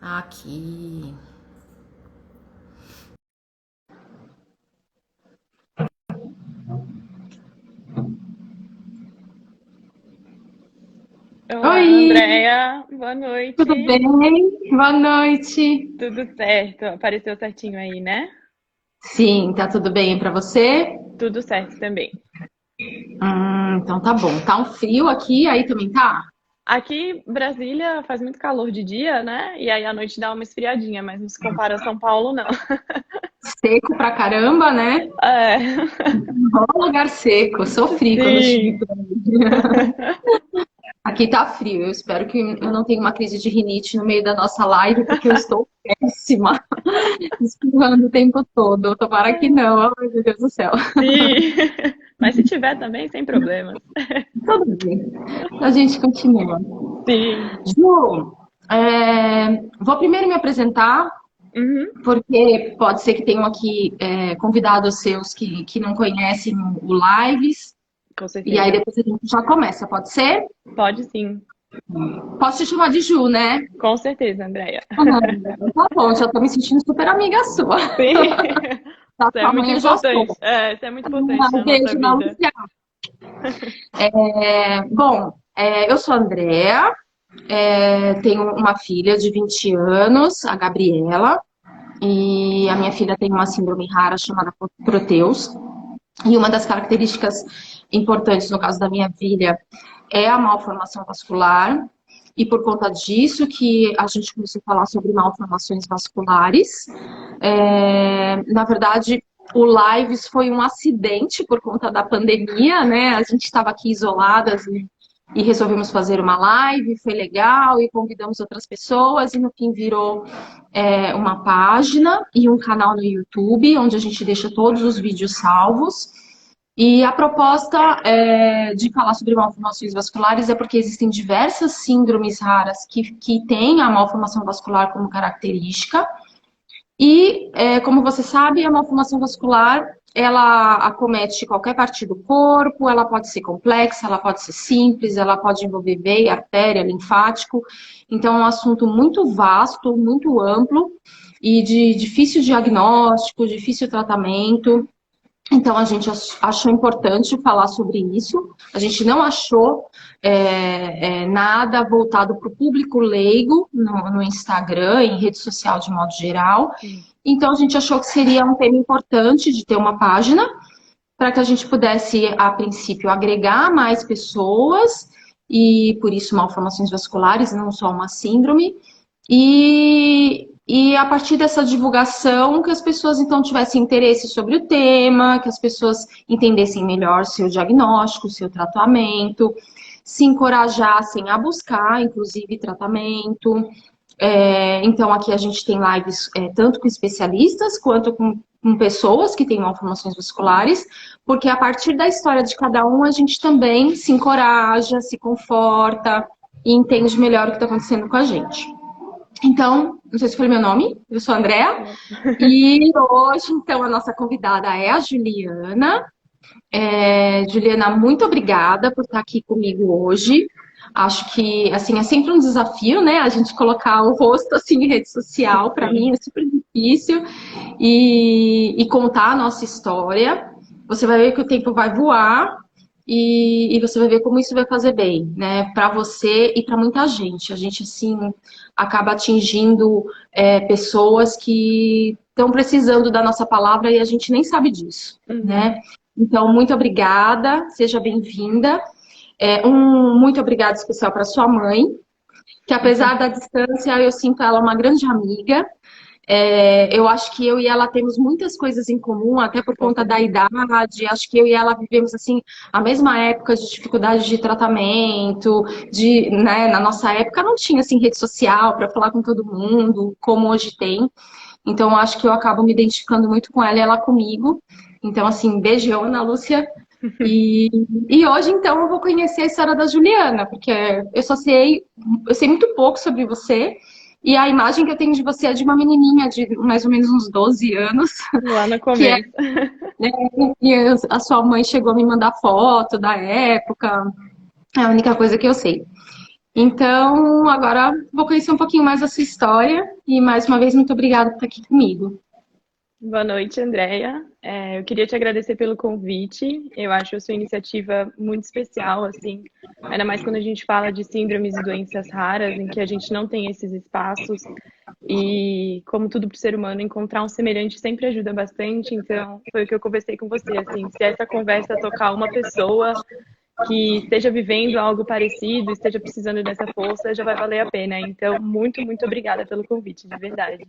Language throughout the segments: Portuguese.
Aqui. Olá, Oi, Andréia. Boa tudo noite. bem? Boa noite. Tudo certo? Apareceu certinho aí, né? Sim, tá tudo bem pra você? Tudo certo também. Então tá bom. Tá um frio aqui, aí também tá? Aqui, Brasília, faz muito calor de dia, né? E aí à noite dá uma esfriadinha, mas não se compara a São Paulo, não. Seco pra caramba, né? É, Bom lugar seco. Sofri quando eu estive sim. por aí. Aqui tá frio. Eu espero que eu não tenha uma crise de rinite no meio da nossa live, porque eu estou péssima, espirrando o tempo todo. Tomara que não. Ai, meu Deus do céu. Sim. Mas se tiver também, sem problemas. Tudo bem. A gente continua. Sim. Ju, vou primeiro me apresentar, Uhum, porque pode ser que tenham aqui convidados seus que não conhecem o Lives, com e aí certeza. depois a gente já começa, pode ser? Pode sim. Posso te chamar de Ju, né? Com certeza, Andréia. Tá bom, já tô me sentindo super amiga sua. Sim. Da Isso é sua muito mãe eu já sou. importante. É, isso é muito importante Um na nossa beijo na vida. Luciana. Bom, eu sou a Andrea, tenho uma filha de 20 anos, a Gabriela, e a minha filha tem uma síndrome rara chamada Proteus. E uma das características importantes no caso da minha filha é a malformação vascular. E por conta disso que a gente começou a falar sobre malformações vasculares. Na verdade, o Lives foi um acidente por conta da pandemia, né? A gente estava aqui isoladas e resolvemos fazer uma live, foi legal, e convidamos outras pessoas, e no fim virou uma página e um canal no YouTube, onde a gente deixa todos os vídeos salvos. E a proposta de falar sobre malformações vasculares é porque existem diversas síndromes raras que têm a malformação vascular como característica. E, como você sabe, a malformação vascular, ela acomete qualquer parte do corpo, ela pode ser complexa, ela pode ser simples, ela pode envolver veia, artéria, linfático. Então, é um assunto muito vasto, muito amplo e de difícil diagnóstico, difícil tratamento. Então, a gente achou importante falar sobre isso. A gente não achou nada voltado para o público leigo no Instagram, em rede social de modo geral. Sim. Então, a gente achou que seria um tema importante de ter uma página para que a gente pudesse, a princípio, agregar mais pessoas e, por isso, malformações vasculares, não só uma síndrome. E a partir dessa divulgação, que as pessoas então tivessem interesse sobre o tema, que as pessoas entendessem melhor seu diagnóstico, seu tratamento, se encorajassem a buscar, inclusive, tratamento. Então, aqui a gente tem lives tanto com especialistas quanto com pessoas que têm malformações vasculares, porque a partir da história de cada um, a gente também se encoraja, se conforta e entende melhor o que está acontecendo com a gente. Então, não sei se foi meu nome, eu sou a Andrea, e hoje, então, a nossa convidada é a Juliana. Juliana, muito obrigada por estar aqui comigo hoje. Acho que, assim, é sempre um desafio, né? A gente colocar o rosto, assim, em rede social, para mim Sim. é super difícil, e contar a nossa história. Você vai ver que o tempo vai voar, e você vai ver como isso vai fazer bem, né? Para você e para muita gente. A gente, assim, acaba atingindo pessoas que estão precisando da nossa palavra e a gente nem sabe disso, Uhum. né? Então, muito obrigada, seja bem-vinda. Um muito obrigado especial para sua mãe, que apesar da distância, eu sinto ela uma grande amiga. Eu acho que eu e ela temos muitas coisas em comum, até por Com conta da certeza. idade. Acho que eu e ela vivemos assim a mesma época de dificuldade de tratamento, né, na nossa época não tinha assim rede social para falar com todo mundo, como hoje tem. Então acho que eu acabo me identificando muito com ela e ela comigo. Então assim, beijão, Ana Lúcia. E, e hoje, então, eu vou conhecer a história da Juliana, porque eu sei muito pouco sobre você, e a imagem que eu tenho de você é de uma menininha de mais ou menos uns 12 anos, Lá no que é, começo. né, e a sua mãe chegou a me mandar foto da época, é a única coisa que eu sei. Então, agora vou conhecer um pouquinho mais a sua história e mais uma vez muito obrigada por estar aqui comigo. Boa noite, Andréia. Eu queria te agradecer pelo convite. Eu acho a sua iniciativa muito especial, assim, ainda mais quando a gente fala de síndromes e doenças raras, em que a gente não tem esses espaços. E, como tudo para o ser humano, encontrar um semelhante sempre ajuda bastante. Então, foi o que eu conversei com você, assim, se essa conversa tocar uma pessoa que esteja vivendo algo parecido, esteja precisando dessa força, já vai valer a pena. Então, muito, muito obrigada pelo convite, de verdade.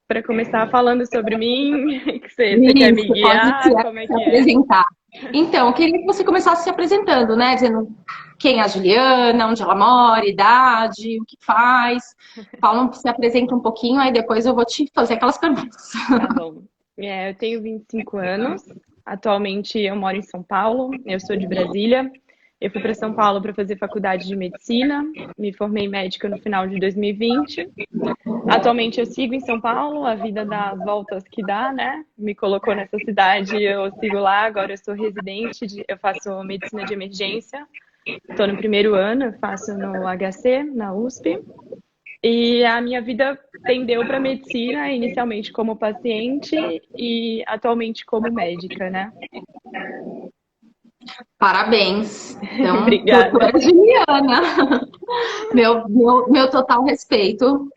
Para começar falando sobre mim, que você quer me Isso, pode guiar, como é se que é? apresentar. Então, eu queria que você começasse se apresentando, né? Dizendo quem é a Juliana, onde ela mora, idade, o que faz. Fala, se apresenta um pouquinho, aí depois eu vou te fazer aquelas perguntas. Tá bom. Eu tenho 25 anos, atualmente eu moro em São Paulo, eu sou de Brasília. Eu fui para São Paulo para fazer faculdade de medicina, me formei médica no final de 2020. Atualmente eu sigo em São Paulo, a vida dá as voltas que dá, né? Me colocou nessa cidade, eu sigo lá, agora eu sou residente, eu faço medicina de emergência. Estou no primeiro ano, eu faço no HC, na USP. E a minha vida tendeu para medicina, inicialmente como paciente e atualmente como médica, né? Parabéns. Então, Obrigada. doutora Juliana, meu total respeito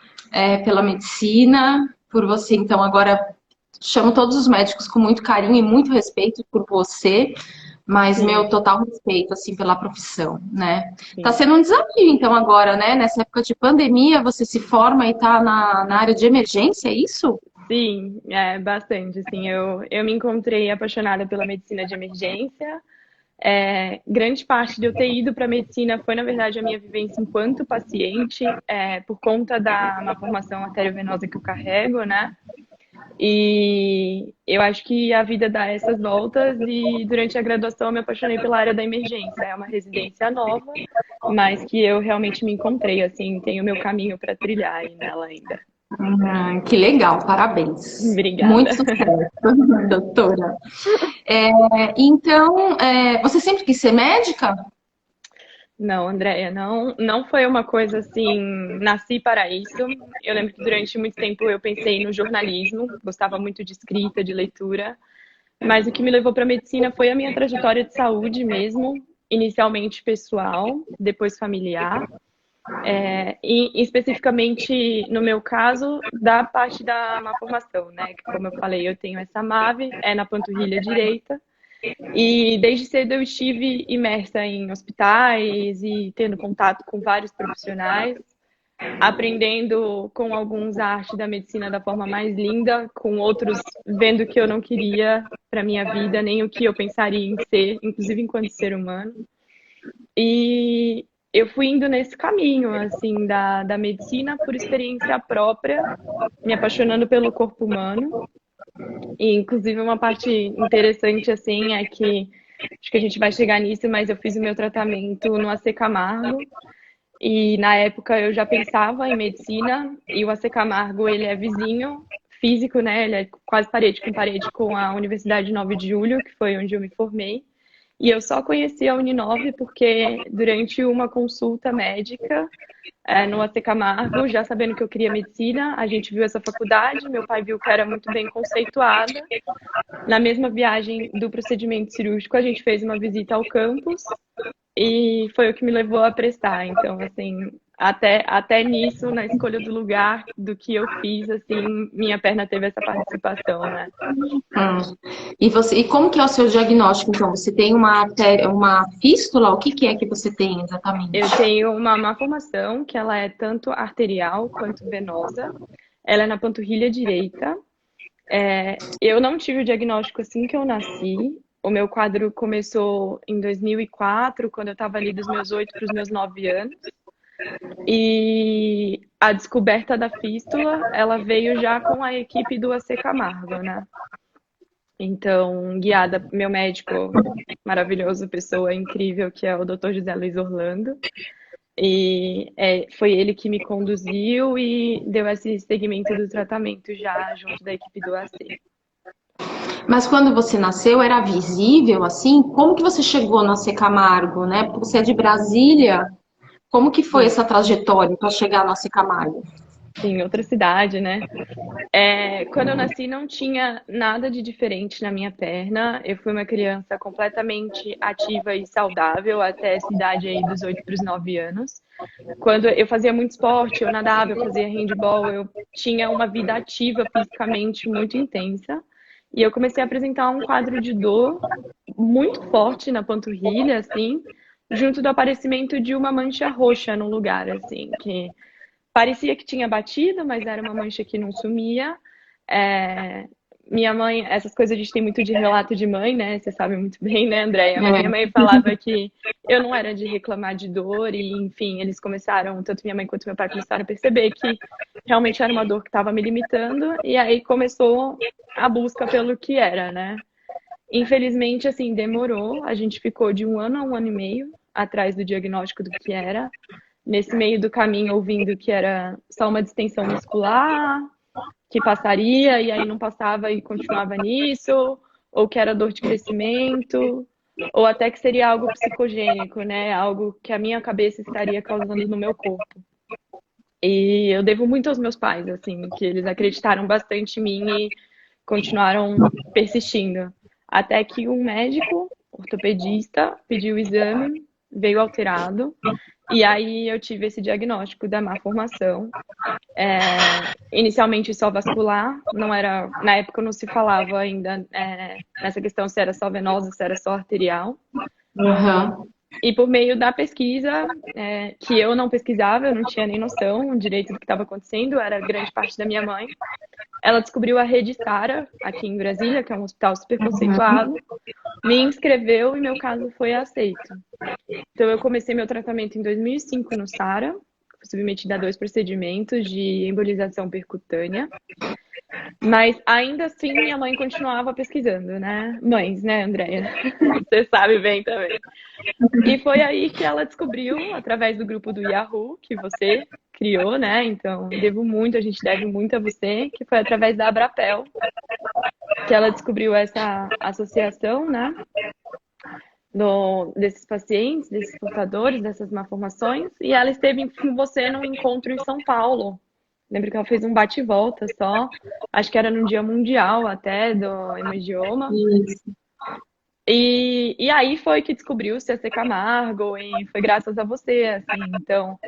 pela medicina, por você. Então, agora chamo todos os médicos com muito carinho e muito respeito por você, mas meu Sim, total respeito, assim, pela profissão, né? Tá sim. sendo um desafio, então, agora, né? Nessa época de pandemia, você se forma e tá na área de emergência, é isso? Sim, bastante. Assim, eu me encontrei apaixonada pela medicina de emergência. Grande parte de eu ter ido para a medicina foi, na verdade, a minha vivência enquanto paciente, por conta da uma formação arteriovenosa que eu carrego, né? E eu acho que a vida dá essas voltas e durante a graduação eu me apaixonei pela área da emergência. É uma residência nova, mas que eu realmente me encontrei, assim, tenho meu caminho para trilhar aí nela ainda. Que legal, parabéns. Muito Obrigada. sucesso, doutora. Então, você sempre quis ser médica? Não, Andréia, não foi uma coisa assim, nasci para isso. Eu lembro que durante muito tempo eu pensei no jornalismo, gostava muito de escrita, de leitura, mas o que me levou para a medicina foi a minha trajetória de saúde mesmo, inicialmente pessoal, depois familiar, e especificamente no meu caso, da parte da má formação, né? Que como eu falei, eu tenho essa MAVE, é na panturrilha direita. E desde cedo eu estive imersa em hospitais e tendo contato com vários profissionais, aprendendo com alguns a arte da medicina da forma mais linda, com outros vendo o que eu não queria para minha vida, nem o que eu pensaria em ser, inclusive enquanto ser humano. E eu fui indo nesse caminho, assim, da medicina por experiência própria, me apaixonando pelo corpo humano. E, inclusive, uma parte interessante, assim, é que acho que a gente vai chegar nisso, mas eu fiz o meu tratamento no AC Camargo e na época eu já pensava em medicina e o AC Camargo, ele é vizinho físico, né? Ele é quase parede com a Universidade 9 de Julho, que foi onde eu me formei. E eu só conheci a Uninove porque durante uma consulta médica no AC Camargo, já sabendo que eu queria medicina, a gente viu essa faculdade, meu pai viu que era muito bem conceituada na mesma viagem do procedimento cirúrgico, a gente fez uma visita ao campus e foi o que me levou a prestar. Então, assim, até nisso, na escolha do lugar, do que eu fiz, assim, minha perna teve essa participação, né? Hum. E como que é o seu diagnóstico, então? Você tem uma fístula? O que que é que você tem exatamente? Eu tenho uma malformação que ela é tanto arterial quanto venosa. Ela é na panturrilha direita. Eu não tive o diagnóstico assim que eu nasci. O meu quadro começou em 2004, quando eu estava ali dos meus 8 para os meus 9 anos. E a descoberta da fístula, ela veio já com a equipe do AC Camargo, né? Então, guiada, meu médico maravilhoso, pessoa incrível, que é o Dr. José Luiz Orlando. E foi ele que me conduziu e deu esse segmento do tratamento já junto da equipe do AC. Mas quando você nasceu, era visível, assim? Como que você chegou na C Camargo, né? Porque você é de Brasília. Como que foi Sim, essa trajetória para chegar na C Camargo? sim, outra cidade, né? Quando eu nasci, não tinha nada de diferente na minha perna. Eu fui uma criança completamente ativa e saudável até essa idade aí dos 8 para os 9 anos. Quando eu fazia muito esporte, eu nadava, eu fazia handball, eu tinha uma vida ativa fisicamente muito intensa. E eu comecei a apresentar um quadro de dor muito forte na panturrilha, assim, junto do aparecimento de uma mancha roxa no lugar, assim, que parecia que tinha batido, mas era uma mancha que não sumia. É, Minha mãe, essas coisas a gente tem muito de relato de mãe, né? Você sabe muito bem, né, Andréia? Mas minha mãe falava que eu não era de reclamar de dor e, enfim, eles começaram, tanto minha mãe quanto meu pai começaram a perceber que realmente era uma dor que estava me limitando e aí começou a busca pelo que era, né? Infelizmente, assim, demorou. A gente ficou de 1 ano a 1 ano e meio atrás do diagnóstico do que era. Nesse meio do caminho, ouvindo que era só uma distensão muscular, que passaria e aí não passava e continuava nisso, ou que era dor de crescimento, ou até que seria algo psicogênico, né? Algo que a minha cabeça estaria causando no meu corpo. E eu devo muito aos meus pais, assim, que eles acreditaram bastante em mim e continuaram persistindo. Até que um médico, ortopedista, pediu o exame, veio alterado, e aí eu tive esse diagnóstico da má formação. Inicialmente só vascular, não era, na época não se falava ainda nessa questão se era só venosa, se era só arterial. Uhum. E por meio da pesquisa, que eu não pesquisava, eu não tinha nem noção direito do que estava acontecendo, era grande parte da minha mãe. Ela descobriu a Rede Sara, aqui em Brasília, que é um hospital super conceituado, me inscreveu e meu caso foi aceito. Então, eu comecei meu tratamento em 2005 no Sara, fui submetida a 2 procedimentos de embolização percutânea, mas ainda assim minha mãe continuava pesquisando, né? Mães, né, Andréia? Você sabe bem também. E foi aí que ela descobriu, através do grupo do Yahoo, que você criou, né? Então, devo muito, a gente deve muito a você, que foi através da Abrapel que ela descobriu essa associação, né? Desses pacientes, desses portadores, dessas malformações, e ela esteve com você num encontro em São Paulo. Lembro que ela fez um bate e volta só, acho que era no Dia Mundial até do hemangioma. Isso. E aí foi que descobriu-se a C. Camargo, e foi graças a você, assim, então.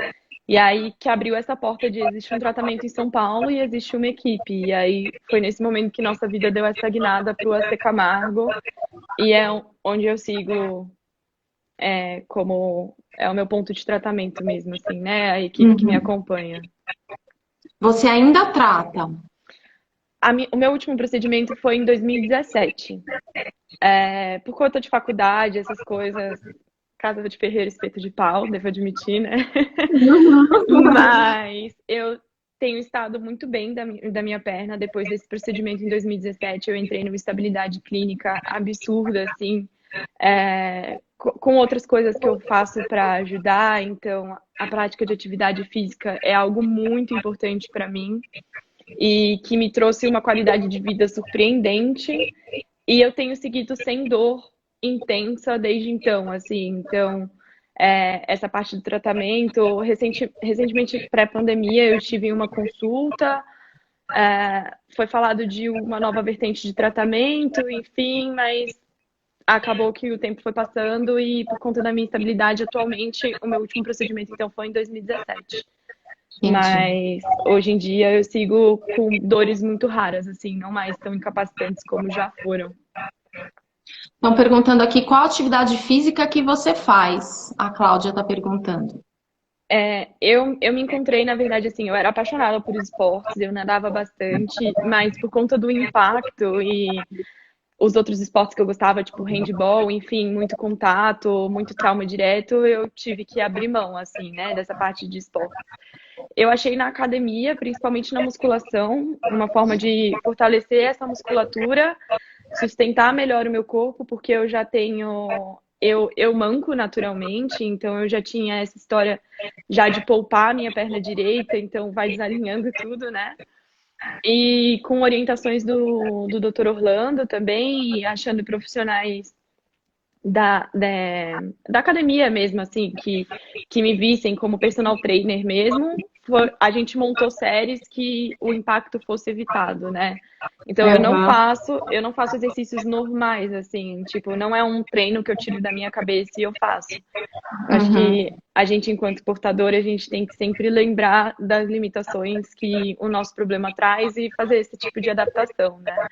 E aí que abriu essa porta de existe um tratamento em São Paulo e existe uma equipe. E aí foi nesse momento que nossa vida deu essa guinada para o AC Camargo, e é onde eu sigo como é o meu ponto de tratamento mesmo, assim, né? A equipe que me Uhum. acompanha. Você ainda trata? O meu último procedimento foi em 2017. Por conta de faculdade, essas coisas, casa de ferreiro, espeto de pau, devo admitir, né? Mas eu tenho estado muito bem da minha perna. Depois desse procedimento em 2017, eu entrei numa estabilidade clínica absurda, assim, com outras coisas que eu faço para ajudar. Então, a prática de atividade física é algo muito importante para mim e que me trouxe uma qualidade de vida surpreendente. E eu tenho seguido sem dor intensa desde então, assim. Então, essa parte do tratamento, recentemente, pré-pandemia, eu estive em uma consulta, foi falado de uma nova vertente de tratamento, enfim, mas acabou que o tempo foi passando e por conta da minha instabilidade atualmente, o meu último procedimento então foi em 2017. Entendi. Mas hoje em dia eu sigo com dores muito raras, assim, não mais tão incapacitantes como já foram. Estão perguntando aqui qual atividade física que você faz. A Cláudia está perguntando. Eu me encontrei, na verdade, assim, eu era apaixonada por esportes, eu nadava bastante, mas por conta do impacto e os outros esportes que eu gostava, tipo handball, enfim, muito contato, muito trauma direto, eu tive que abrir mão, assim, né, dessa parte de esporte. Eu achei na academia, principalmente na musculação, uma forma de fortalecer essa musculatura, sustentar melhor o meu corpo, porque eu já tenho. Eu manco naturalmente, então eu já tinha essa história já de poupar a minha perna direita, então vai desalinhando tudo, né? E com orientações do Dr. Orlando também, e achando profissionais da academia mesmo, assim, que me vissem como personal trainer mesmo, a gente montou séries que o impacto fosse evitado, né? Então Aham. eu não faço exercícios normais, assim, tipo, não é um treino que eu tiro da minha cabeça e eu faço. Acho Uhum. que a gente, enquanto portador, a gente tem que sempre lembrar das limitações que o nosso problema traz e fazer esse tipo de adaptação, né?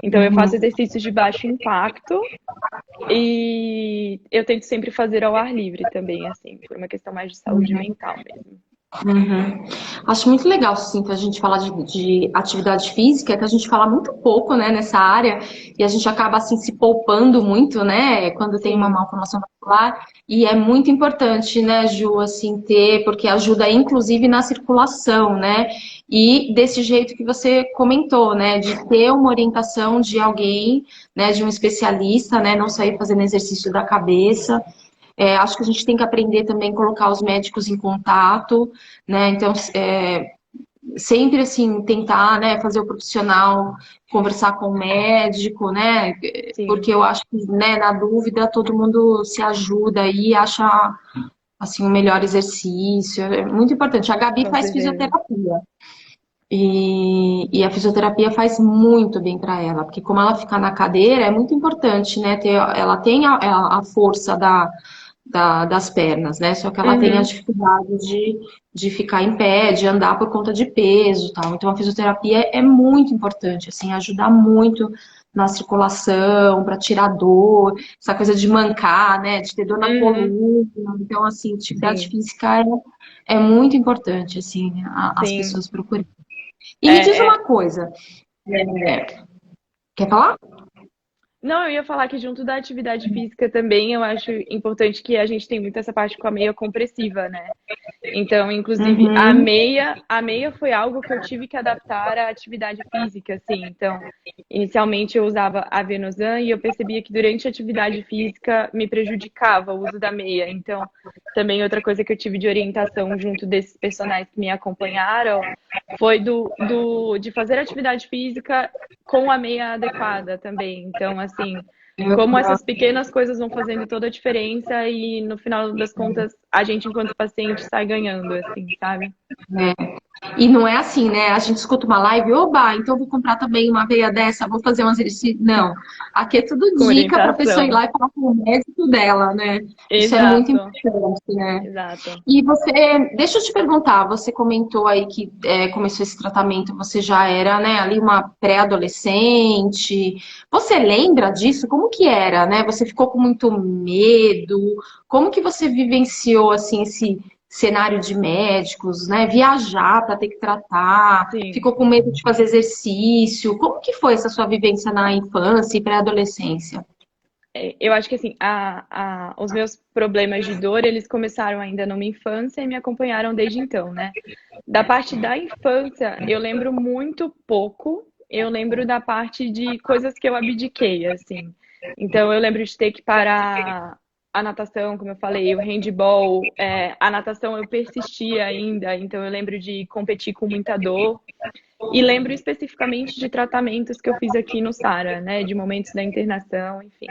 Então, eu faço Uhum. exercícios de baixo impacto e eu tento sempre fazer ao ar livre também, assim, por uma questão mais de saúde Uhum. mental mesmo. Uhum. Acho muito legal, sim, a gente falar de atividade física, que a gente fala muito pouco, né, nessa área, e a gente acaba, assim, se poupando muito, né, quando tem uma Sim. malformação vascular, e é muito importante, né, Ju, assim, ter, porque ajuda, inclusive, na circulação, né, e desse jeito que você comentou, né, de ter uma orientação de alguém, né, de um especialista, né, não sair fazendo exercício da cabeça. Acho que a gente tem que aprender também a colocar os médicos em contato, né? Então, sempre assim, tentar, né, fazer o profissional conversar com o médico, né? Sim, Porque eu acho que, né, na dúvida, todo mundo se ajuda e acha assim o melhor exercício. É muito importante. A Gabi com faz certeza. fisioterapia. E a fisioterapia faz muito bem para ela, porque como ela fica na cadeira, é muito importante, né? Ela tem a força das pernas, né? Só que ela tem a Uhum, dificuldade de ficar em pé, de andar por conta de peso, e tal. Então a fisioterapia é muito importante, assim, ajuda muito na circulação, para tirar dor, essa coisa de mancar, né? De ter dor na uhum, coluna. Então, assim, atividade sim, física é muito importante, assim, as sim. pessoas procurarem. E me diz É, uma coisa, quer falar? não, eu ia falar que junto da atividade física também eu acho importante que a gente tem muito essa parte com a meia compressiva, né? Então, inclusive, Uhum. a meia foi algo que eu tive que adaptar à atividade física, assim. Então, inicialmente eu usava a Venosan e eu percebia que durante a atividade física me prejudicava o uso da meia. Então, também outra coisa que eu tive de orientação junto desses personagens que me acompanharam foi de fazer atividade física com a meia adequada também. Então, assim, como essas pequenas coisas vão fazendo toda a diferença e no final das contas a gente enquanto paciente sai ganhando, assim, sabe? E não é assim, né? A gente escuta uma live, oba, então eu vou comprar também uma veia dessa, vou fazer um exercício. Não. Aqui é tudo Com dica para a pessoa ir orientação. lá e falar com o médico dela, né? Isso é muito Exato, importante, né? exato. E você, deixa eu te perguntar, você comentou aí que começou esse tratamento, você já era, né, ali uma pré-adolescente. Você lembra disso? Como que era, né? Você ficou com muito medo? Como que você vivenciou, assim, esse cenário de médicos, né? Viajar para ter que tratar, Sim. ficou com medo de fazer exercício. Como que foi essa sua vivência na infância e pré-adolescência? Eu acho que assim, os meus problemas de dor, eles começaram ainda numa infância e me acompanharam desde então, né? Da parte da infância, eu lembro muito pouco. Eu lembro da parte de coisas que eu abdiquei, assim. Então, eu lembro de ter que parar a natação, como eu falei, o handball, a natação eu persistia ainda, então eu lembro de competir com muita dor. E lembro especificamente de tratamentos que eu fiz aqui no Sara, né? De momentos da internação, enfim.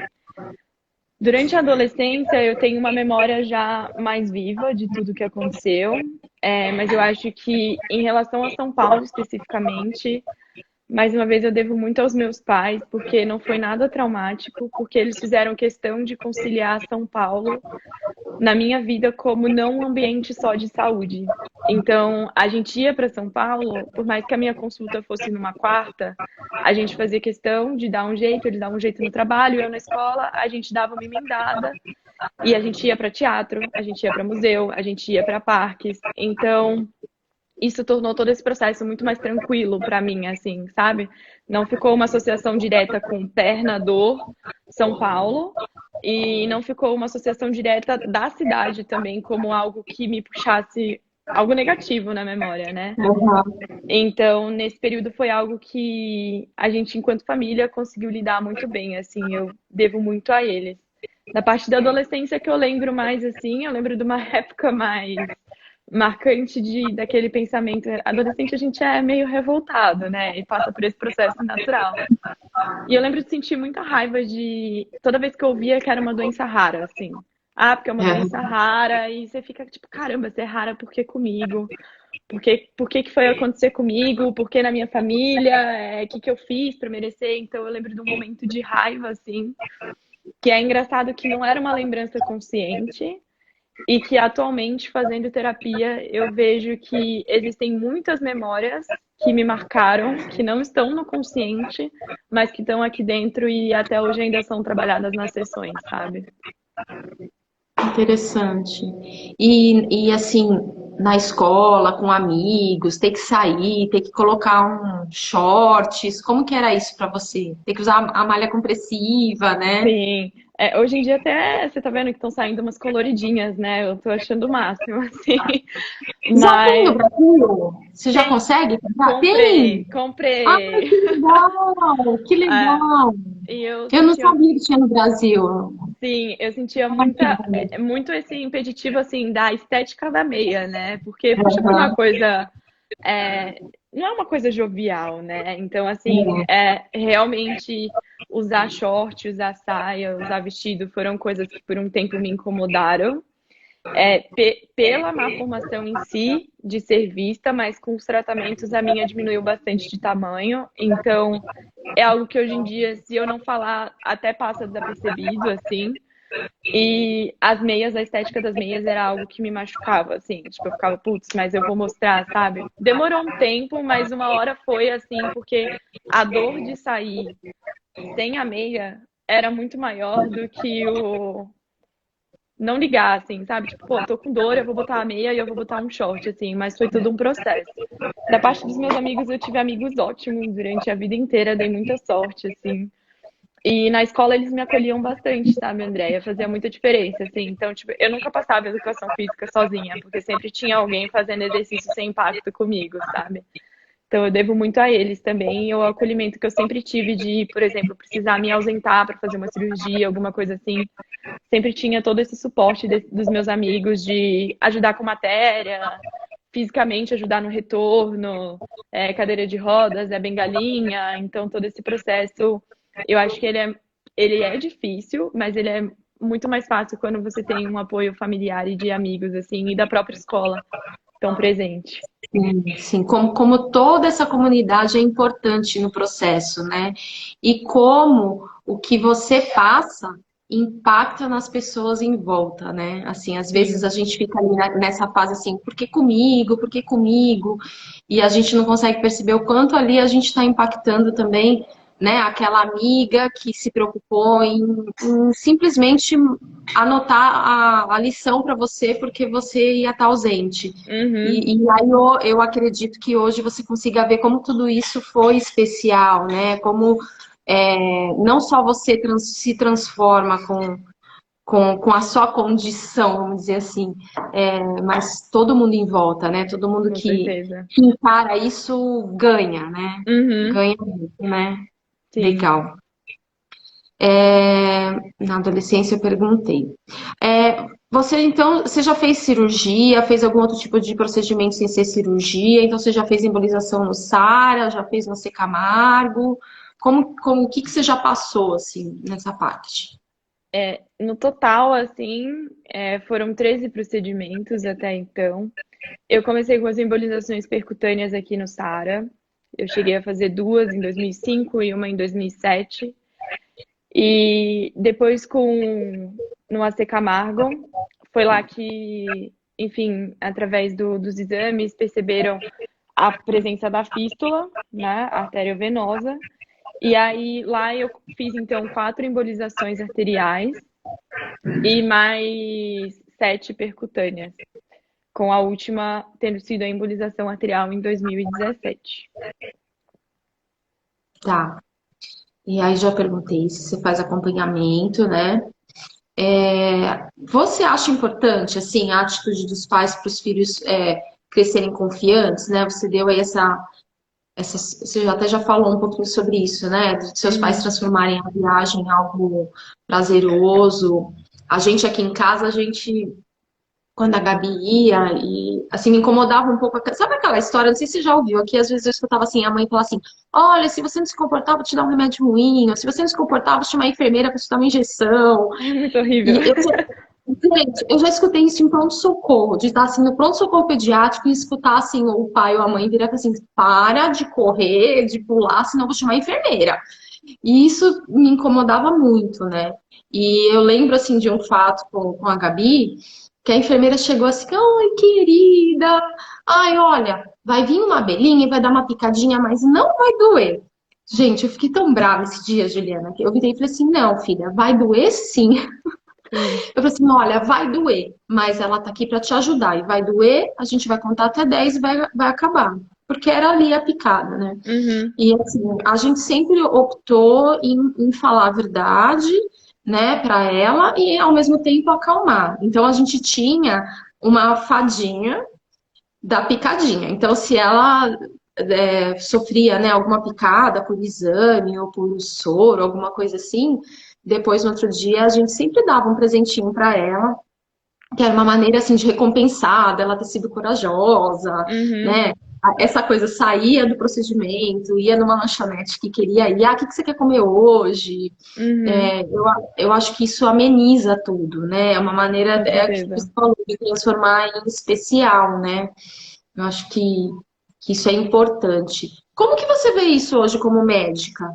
Durante a adolescência, eu tenho uma memória já mais viva de tudo que aconteceu, mas eu acho que, em relação a São Paulo especificamente, mais uma vez eu devo muito aos meus pais, porque não foi nada traumático, porque eles fizeram questão de conciliar São Paulo na minha vida como não um ambiente só de saúde. Então, a gente ia para São Paulo, por mais que a minha consulta fosse numa quarta, a gente fazia questão de dar um jeito, ele dava um jeito no trabalho, eu na escola, a gente dava uma emendada e a gente ia para teatro, a gente ia para museu, a gente ia para parques. Então, isso tornou todo esse processo muito mais tranquilo para mim, assim, sabe? Não ficou uma associação direta com perna, dor, São Paulo, e não ficou uma associação direta da cidade também como algo que me puxasse algo negativo na memória, né? Uhum. Então, nesse período foi algo que a gente, enquanto família, conseguiu lidar muito bem, assim, eu devo muito a eles. Da parte da adolescência que eu lembro mais, assim, eu lembro de uma época mais marcante daquele pensamento. Adolescente a gente é meio revoltado, né? E passa por esse processo natural. E eu lembro de sentir muita raiva de toda vez que eu via que era uma doença rara, assim. Ah, porque é uma doença É, rara, e você fica tipo, caramba, você é rara, por que comigo? Por que foi acontecer comigo? Por que na minha família? O que eu fiz para merecer? Então eu lembro de um momento de raiva, assim, que é engraçado que não era uma lembrança consciente, e que atualmente, fazendo terapia, eu vejo que existem muitas memórias que me marcaram, que não estão no consciente, mas que estão aqui dentro e até hoje ainda são trabalhadas nas sessões, sabe? interessante. E assim, na escola, com amigos, ter que sair, ter que colocar um shorts, como que era isso para você? Ter que usar a malha compressiva, né? Sim. Hoje em dia até você tá vendo que estão saindo umas coloridinhas, né? Eu tô achando o máximo, assim. Já tem no Mas Brasil? Você já tem, consegue comprar? Tem! Ah, comprei. que legal! Que É, legal! e eu Eu não sentia, sabia que tinha no Brasil. sim, eu sentia Ah, que bom. muito esse impeditivo, assim, da estética da meia, né? Porque puxa pra uma Aham. coisa, não é uma coisa jovial, né? Então, assim, realmente usar short, usar saia, usar vestido foram coisas que por um tempo me incomodaram. Pela má formação em si, de ser vista, mas com os tratamentos a minha diminuiu bastante de tamanho. Então, é algo que hoje em dia, se eu não falar, até passa desapercebido, assim. E as meias, a estética das meias era algo que me machucava, assim. Tipo, eu ficava, putz, mas eu vou mostrar, sabe? Demorou um tempo, mas uma hora foi assim, porque a dor de sair sem a meia era muito maior do que o não ligar, assim, sabe? Tipo, pô, tô com dor, eu vou botar a meia e eu vou botar um short, assim, mas foi tudo um processo. Da parte dos meus amigos, eu tive amigos ótimos durante a vida inteira, dei muita sorte, assim. E na escola eles me acolhiam bastante, sabe, Andréia? Fazia muita diferença, assim. Então, tipo, eu nunca passava educação física sozinha, porque sempre tinha alguém fazendo exercício sem impacto comigo, sabe? Então, eu devo muito a eles também e ao acolhimento que eu sempre tive de, por exemplo, precisar me ausentar para fazer uma cirurgia, alguma coisa assim. Sempre tinha todo esse suporte dos meus amigos de ajudar com matéria, fisicamente ajudar no retorno, cadeira de rodas, bengalinha. Então, todo esse processo, eu acho que ele é difícil, mas ele é muito mais fácil quando você tem um apoio familiar e de amigos, assim, e da própria escola tão presente. Sim, sim. Como toda essa comunidade é importante no processo, né? E como o que você faça impacta nas pessoas em volta, né? Assim, às vezes a Sim. gente fica ali nessa fase assim, por que comigo? Por que comigo? E a gente não consegue perceber o quanto ali a gente está impactando também, né? Aquela amiga que se preocupou em simplesmente anotar a lição para você porque você ia estar ausente. Uhum. E aí eu acredito que hoje você consiga ver como tudo isso foi especial, né? Como não só você se transforma com a sua condição, vamos dizer assim, mas todo mundo em volta, né? Todo mundo Com certeza. que encara isso ganha, né? Uhum. Ganha muito, né? Sim. Legal. Na adolescência eu perguntei. Você então, você já fez cirurgia, fez algum outro tipo de procedimento sem ser cirurgia? Então você já fez embolização no Sara, já fez no C. Camargo? O que você já passou assim nessa parte? No total, assim, foram 13 procedimentos até então. Eu comecei com as embolizações percutâneas aqui no Sara. Eu cheguei a fazer duas em 2005 e uma em 2007. E depois no AC Camargo, foi lá que, enfim, através dos exames, perceberam a presença da fístula, né, arteriovenosa. E aí lá eu fiz então 4 embolizações arteriais e mais 7 percutâneas, com a última tendo sido a embolização arterial em 2017. Tá. E aí já perguntei se você faz acompanhamento, né? Você acha importante, assim, a atitude dos pais para os filhos crescerem confiantes, né? Você deu aí você até já falou um pouquinho sobre isso, né? De seus pais Uhum. transformarem a viagem em algo prazeroso. A gente aqui em casa, a gente quando a Gabi ia, e assim, me incomodava um pouco. Sabe aquela história? Não sei se você já ouviu aqui, às vezes eu escutava assim, a mãe falar assim: olha, se você não se comportar, eu vou te dar um remédio ruim, ou se você não se comportar, eu vou te chamar a enfermeira para te dar uma injeção. É muito horrível. E gente, eu já escutei isso em pronto-socorro, de estar assim no pronto-socorro pediátrico e escutar assim o pai ou a mãe virar e falar assim: para de correr, de pular, senão eu vou chamar a enfermeira. E isso me incomodava muito, né? E eu lembro, assim, de um fato com a Gabi, que a enfermeira chegou assim, ai, querida, ai, olha, vai vir uma abelhinha e vai dar uma picadinha, mas não vai doer. Gente, eu fiquei tão brava esse dia, Juliana, que eu virei e falei assim, não, filha, vai doer sim. Sim. Eu falei assim, olha, vai doer, mas ela tá aqui para te ajudar, e vai doer, a gente vai contar até 10 e vai acabar. Porque era ali a picada, né? Uhum. E assim, a gente sempre optou em falar a verdade, né, para ela e ao mesmo tempo acalmar. Então a gente tinha uma fadinha da picadinha. Então, se ela sofria, né, alguma picada por exame ou por soro, alguma coisa assim, depois no outro dia a gente sempre dava um presentinho para ela, que era uma maneira assim de recompensar dela ter sido corajosa, Uhum. né? Essa coisa saía do procedimento, ia numa lanchonete que queria ir, o que você quer comer hoje? Uhum. Eu acho que isso ameniza tudo, né? É uma maneira, Com é que certeza. você falou, de transformar em especial, né? Eu acho que isso é importante. Como que você vê isso hoje como médica?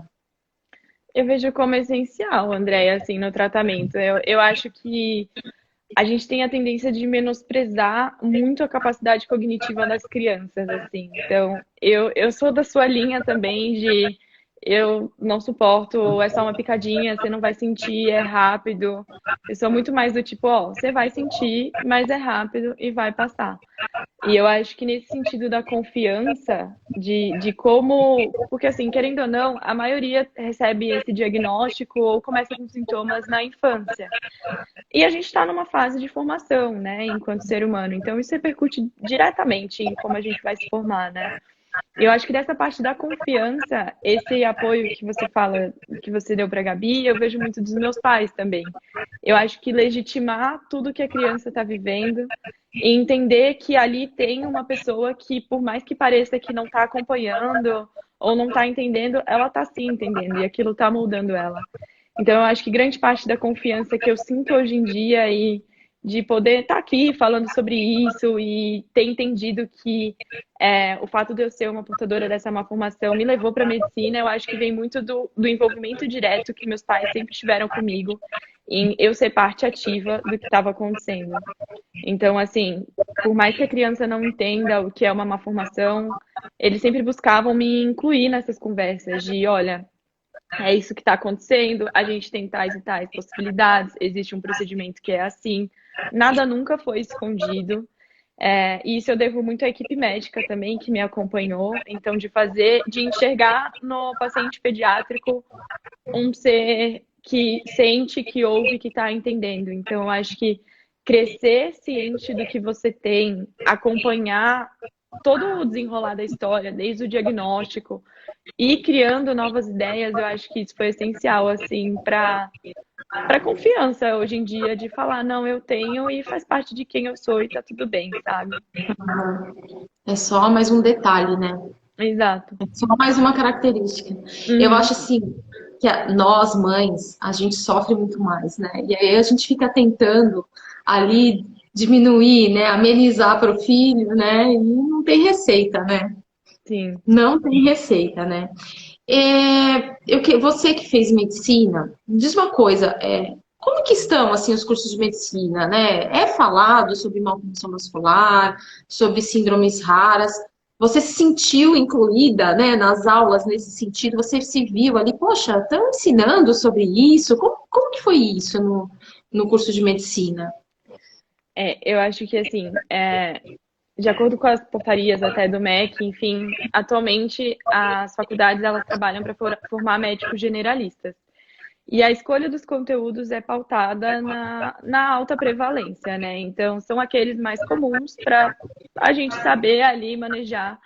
Eu vejo como essencial, Andréia, assim, no tratamento. Eu acho que a gente tem a tendência de menosprezar muito a capacidade cognitiva das crianças, assim. Então, eu sou da sua linha também de eu não suporto, é só uma picadinha, você não vai sentir, é rápido. Eu sou muito mais do tipo, ó, você vai sentir, mas é rápido e vai passar. E eu acho que nesse sentido da confiança, de como. Porque, assim, querendo ou não, a maioria recebe esse diagnóstico ou começa com sintomas na infância. E a gente está numa fase de formação, né, enquanto ser humano. Então, isso repercute diretamente em como a gente vai se formar, né? Eu acho que dessa parte da confiança, esse apoio que você fala, que você deu para a Gabi, eu vejo muito dos meus pais também. Eu acho que legitimar tudo que a criança está vivendo e entender que ali tem uma pessoa que, por mais que pareça que não está acompanhando ou não está entendendo, ela está sim entendendo e aquilo está moldando ela. Então, eu acho que grande parte da confiança que eu sinto hoje em dia e de poder estar aqui falando sobre isso e ter entendido que o fato de eu ser uma portadora dessa malformação me levou para a medicina, eu acho que vem muito do envolvimento direto que meus pais sempre tiveram comigo em eu ser parte ativa do que estava acontecendo. Então, assim, por mais que a criança não entenda o que é uma malformação, eles sempre buscavam me incluir nessas conversas de, olha, é isso que está acontecendo, a gente tem tais e tais possibilidades, existe um procedimento que é assim, nada nunca foi escondido. E isso eu devo muito à equipe médica também, que me acompanhou, então de enxergar no paciente pediátrico um ser que sente, que ouve, que está entendendo. Então, eu acho que crescer ciente do que você tem, acompanhar todo o desenrolar da história, desde o diagnóstico, e criando novas ideias, eu acho que isso foi essencial, assim, para confiança hoje em dia, de falar, não, eu tenho e faz parte de quem eu sou e tá tudo bem, sabe? É só mais um detalhe, né? Exato. É só mais uma característica. Eu Uhum. acho assim que nós, mães, a gente sofre muito mais, né? E aí a gente fica tentando ali diminuir, né? Amenizar para o filho, né? E não tem receita, né? Sim. Não tem receita, né? Você que fez medicina, me diz uma coisa, como que estão assim os cursos de medicina, né? É falado sobre malformação muscular, sobre síndromes raras. Você se sentiu incluída, né, nas aulas nesse sentido? Você se viu ali, poxa, estão ensinando sobre isso? Como que foi isso no curso de medicina? Eu acho que, assim, de acordo com as portarias até do MEC, enfim, atualmente as faculdades elas trabalham para formar médicos generalistas. E a escolha dos conteúdos é pautada na alta prevalência, né? Então, são aqueles mais comuns para a gente saber ali manejar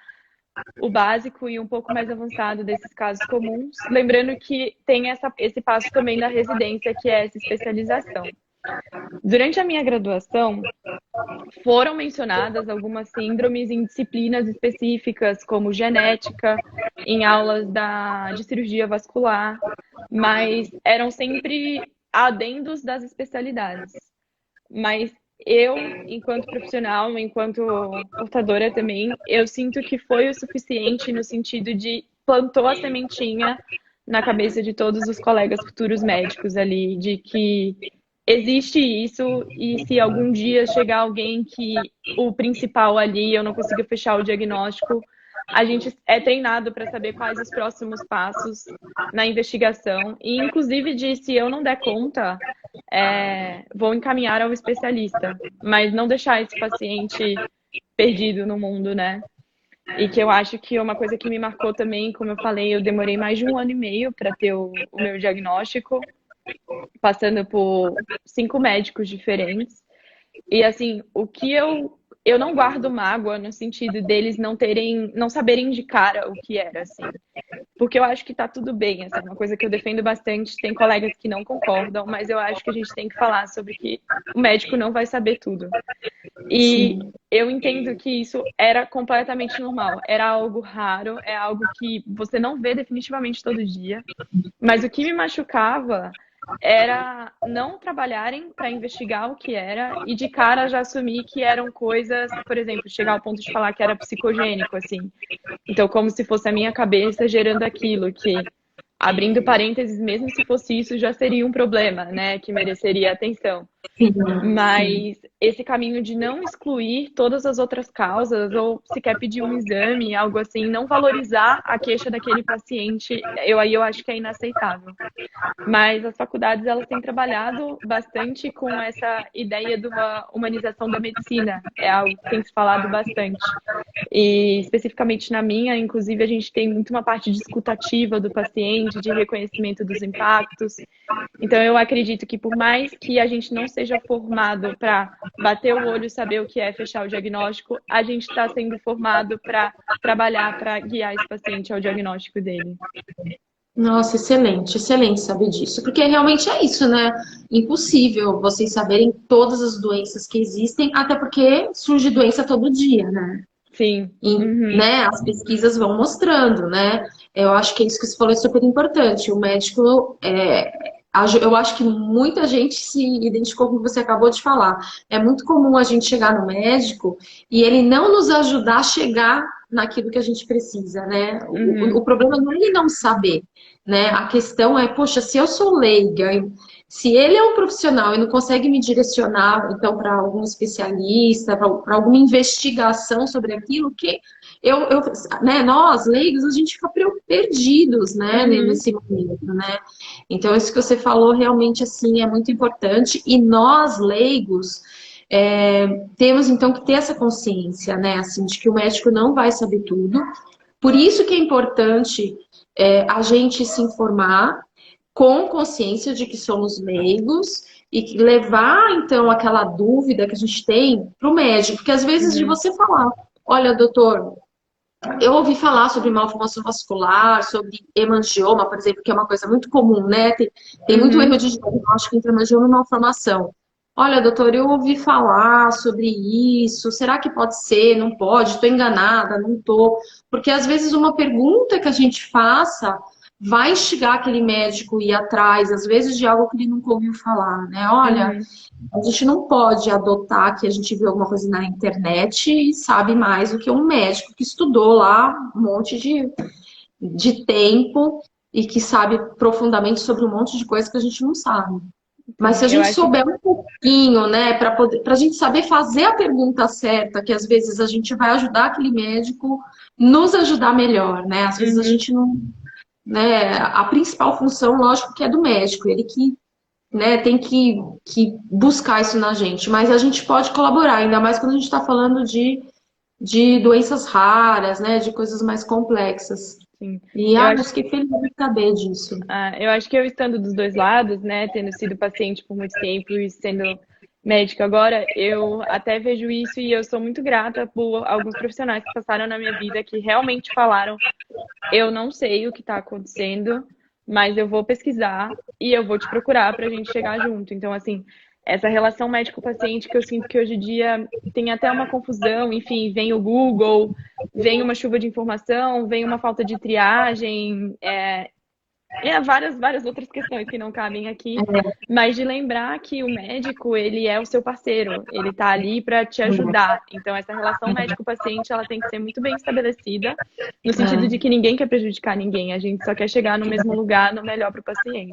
o básico e um pouco mais avançado desses casos comuns. Lembrando que tem esse passo também da residência, que é essa especialização. Durante a minha graduação, foram mencionadas algumas síndromes em disciplinas específicas, como genética, em aulas de cirurgia vascular, mas eram sempre adendos das especialidades. Mas eu, enquanto profissional, enquanto portadora também, eu sinto que foi o suficiente no sentido de plantou a sementinha na cabeça de todos os colegas futuros médicos ali, de que existe isso e se algum dia chegar alguém que o principal ali eu não consiga fechar o diagnóstico, a gente é treinado para saber quais os próximos passos na investigação e inclusive de se eu não der conta, vou encaminhar ao especialista, mas não deixar esse paciente perdido no mundo, né? E que eu acho que uma coisa que me marcou também, como eu falei, eu demorei mais de 1 ano e meio para ter o meu diagnóstico, passando por 5 médicos diferentes. E assim, o que eu não guardo mágoa no sentido deles não saberem de cara o que era, assim. Porque eu acho que tá tudo bem, essa é uma coisa que eu defendo bastante. Tem colegas que não concordam, mas eu acho que a gente tem que falar sobre que o médico não vai saber tudo. E Sim. eu entendo que isso era completamente normal. Era algo raro, é algo que você não vê definitivamente todo dia. Mas o que me machucava era não trabalharem para investigar o que era e de cara já assumir que eram coisas, por exemplo, chegar ao ponto de falar que era psicogênico, assim. Então, como se fosse a minha cabeça gerando aquilo, que, abrindo parênteses, mesmo se fosse isso, já seria um problema, né, que mereceria atenção. Sim, sim. Mas esse caminho de não excluir todas as outras causas, ou se quer pedir um exame, algo assim, não valorizar a queixa daquele paciente, eu acho que é inaceitável. Mas as faculdades elas têm trabalhado bastante com essa ideia de uma humanização da medicina. É algo que tem se falado bastante. E especificamente na minha, inclusive, a gente tem muito uma parte discutativa do paciente, de reconhecimento dos impactos. Então, eu acredito que por mais que a gente não seja formado para bater o olho e saber o que é fechar o diagnóstico, a gente está sendo formado para trabalhar, para guiar esse paciente ao diagnóstico dele. Nossa, excelente, excelente saber disso, porque realmente é isso, né? Impossível vocês saberem todas as doenças que existem, até porque surge doença todo dia, né? Sim. E, Uhum. né, as pesquisas vão mostrando, né? Eu acho que isso que você falou é super importante. O médico, eu acho que muita gente se identificou com o que você acabou de falar. É muito comum a gente chegar no médico e ele não nos ajudar a chegar naquilo que a gente precisa, né? O Uhum. problema não é ele não saber, né? A questão é, poxa, se eu sou leiga, se ele é um profissional e não consegue me direcionar, então, para algum especialista, para alguma investigação sobre aquilo, que eu, né, nós, leigos, a gente fica perdidos, né, Uhum. nesse momento, né? Então, isso que você falou realmente, assim, é muito importante. E nós, leigos, temos, então, que ter essa consciência, né, assim, de que o médico não vai saber tudo. Por isso que é importante a gente se informar com consciência de que somos leigos e que levar, então, aquela dúvida que a gente tem para o médico. Porque às vezes de Uhum. você falar, olha, doutor, eu ouvi falar sobre malformação vascular, sobre hemangioma, por exemplo, que é uma coisa muito comum, né? Tem muito erro Uhum. de diagnóstico entre hemangioma e malformação. Olha, doutor, eu ouvi falar sobre isso. Será que pode ser? Não pode? Estou enganada? Não estou. Porque às vezes uma pergunta que a gente faça vai instigar aquele médico a ir atrás, às vezes de algo que ele nunca ouviu falar, né? Olha, Uhum. a gente não pode adotar que a gente viu alguma coisa na internet e sabe mais do que um médico que estudou lá um monte de tempo e que sabe profundamente sobre um monte de coisa que a gente não sabe. Mas se a Sim, eu gente acho. souber um pouquinho, né, para a gente saber fazer a pergunta certa, que às vezes a gente vai ajudar aquele médico nos ajudar melhor, né? Às vezes a Uhum. gente não, né, a principal função, lógico, que é do médico, ele que, né, tem que buscar isso na gente, mas a gente pode colaborar, ainda mais quando a gente está falando de doenças raras, né, de coisas mais complexas. Sim. E, Eu eu acho, fiquei feliz de saber disso. eu acho que eu estando dos dois lados, né, tendo sido paciente por muito tempo e sendo médica agora, eu até vejo isso e eu sou muito grata por alguns profissionais que passaram na minha vida que realmente falaram, eu não sei o que está acontecendo, mas eu vou pesquisar e eu vou te procurar para a gente chegar junto. Então, assim, essa relação médico-paciente que eu sinto que hoje em dia tem até uma confusão, enfim, vem o Google, vem uma chuva de informação, vem uma falta de triagem, e há várias outras questões que não cabem aqui, mas de lembrar que o médico, ele é o seu parceiro, ele está ali para te ajudar. Então, essa relação médico-paciente, ela tem que ser muito bem estabelecida, no sentido de que ninguém quer prejudicar ninguém, a gente só quer chegar no mesmo lugar, no melhor para o paciente.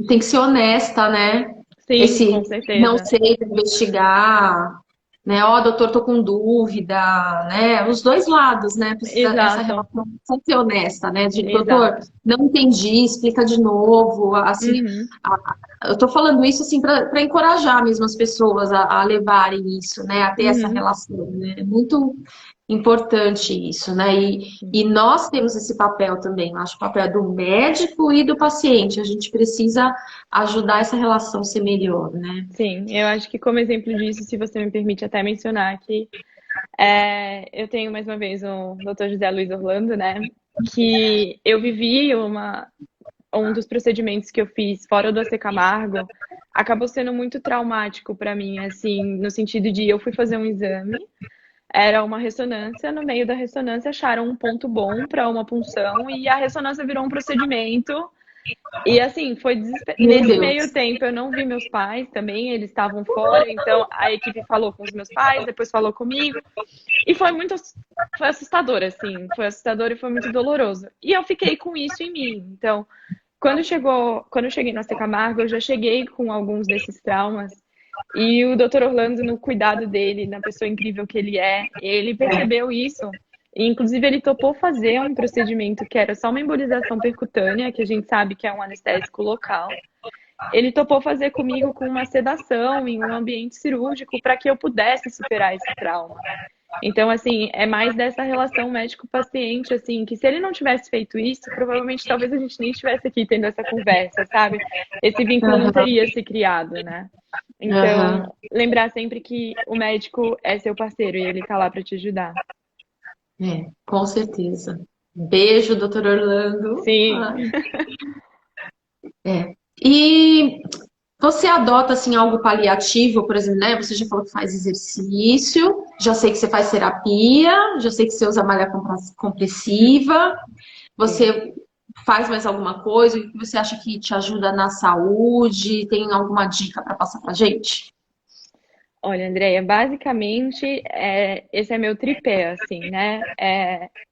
Tem que ser honesta, né? Sim, Esse com não certeza. sei investigar, né? Ó, doutor, tô com dúvida, né? Os dois lados, né? Precisa essa Exato, relação precisa ser honesta, né? De, doutor, exato. não entendi, explica de novo, assim. Uhum, Eu tô falando isso assim para encorajar mesmo as pessoas a levarem isso, né? A ter essa uhum. relação, né? É muito importante isso, né? E nós temos esse papel também, eu acho, o papel do médico e do paciente. A gente precisa ajudar essa relação a ser melhor, né? Sim, eu acho que como exemplo disso, se você me permite até mencionar que eu tenho mais uma vez o Dr. José Luiz Orlando, né? Que eu vivi um dos procedimentos que eu fiz fora do AC Camargo, acabou sendo muito traumático para mim, assim, no sentido de eu fui fazer um exame, era uma ressonância, no meio da ressonância acharam um ponto bom para uma punção e a ressonância virou um procedimento e assim, foi Meu nesse meio Deus. tempo eu não vi meus pais também, eles estavam fora, então a equipe falou com os meus pais, depois falou comigo, e foi assustador, assim, foi assustador e foi muito doloroso. E eu fiquei com isso em mim. Então, quando eu cheguei na Camargo, eu já cheguei com alguns desses traumas. E o Dr. Orlando, no cuidado dele, na pessoa incrível que ele é, ele percebeu isso. E, inclusive, ele topou fazer um procedimento que era só uma embolização percutânea, que a gente sabe que é um anestésico local. Ele topou fazer comigo com uma sedação em um ambiente cirúrgico para que eu pudesse superar esse trauma. Então, assim, é mais dessa relação médico-paciente, assim, que se ele não tivesse feito isso, provavelmente talvez a gente nem estivesse aqui tendo essa conversa, sabe? Esse vínculo não Aham, teria se criado, né? aham. Então, lembrar sempre que o médico é seu parceiro e ele tá lá para te ajudar. Com certeza. Beijo, doutor Orlando. Sim. Ai, E você adota assim algo paliativo, por exemplo, né? Você já falou que faz exercício, já sei que você faz terapia, já sei que você usa malha compressiva. Sim. Você faz mais alguma coisa? O que você acha que te ajuda na saúde? Tem alguma dica para passar pra gente? Olha, Andréia, basicamente, esse é meu tripé, assim, né?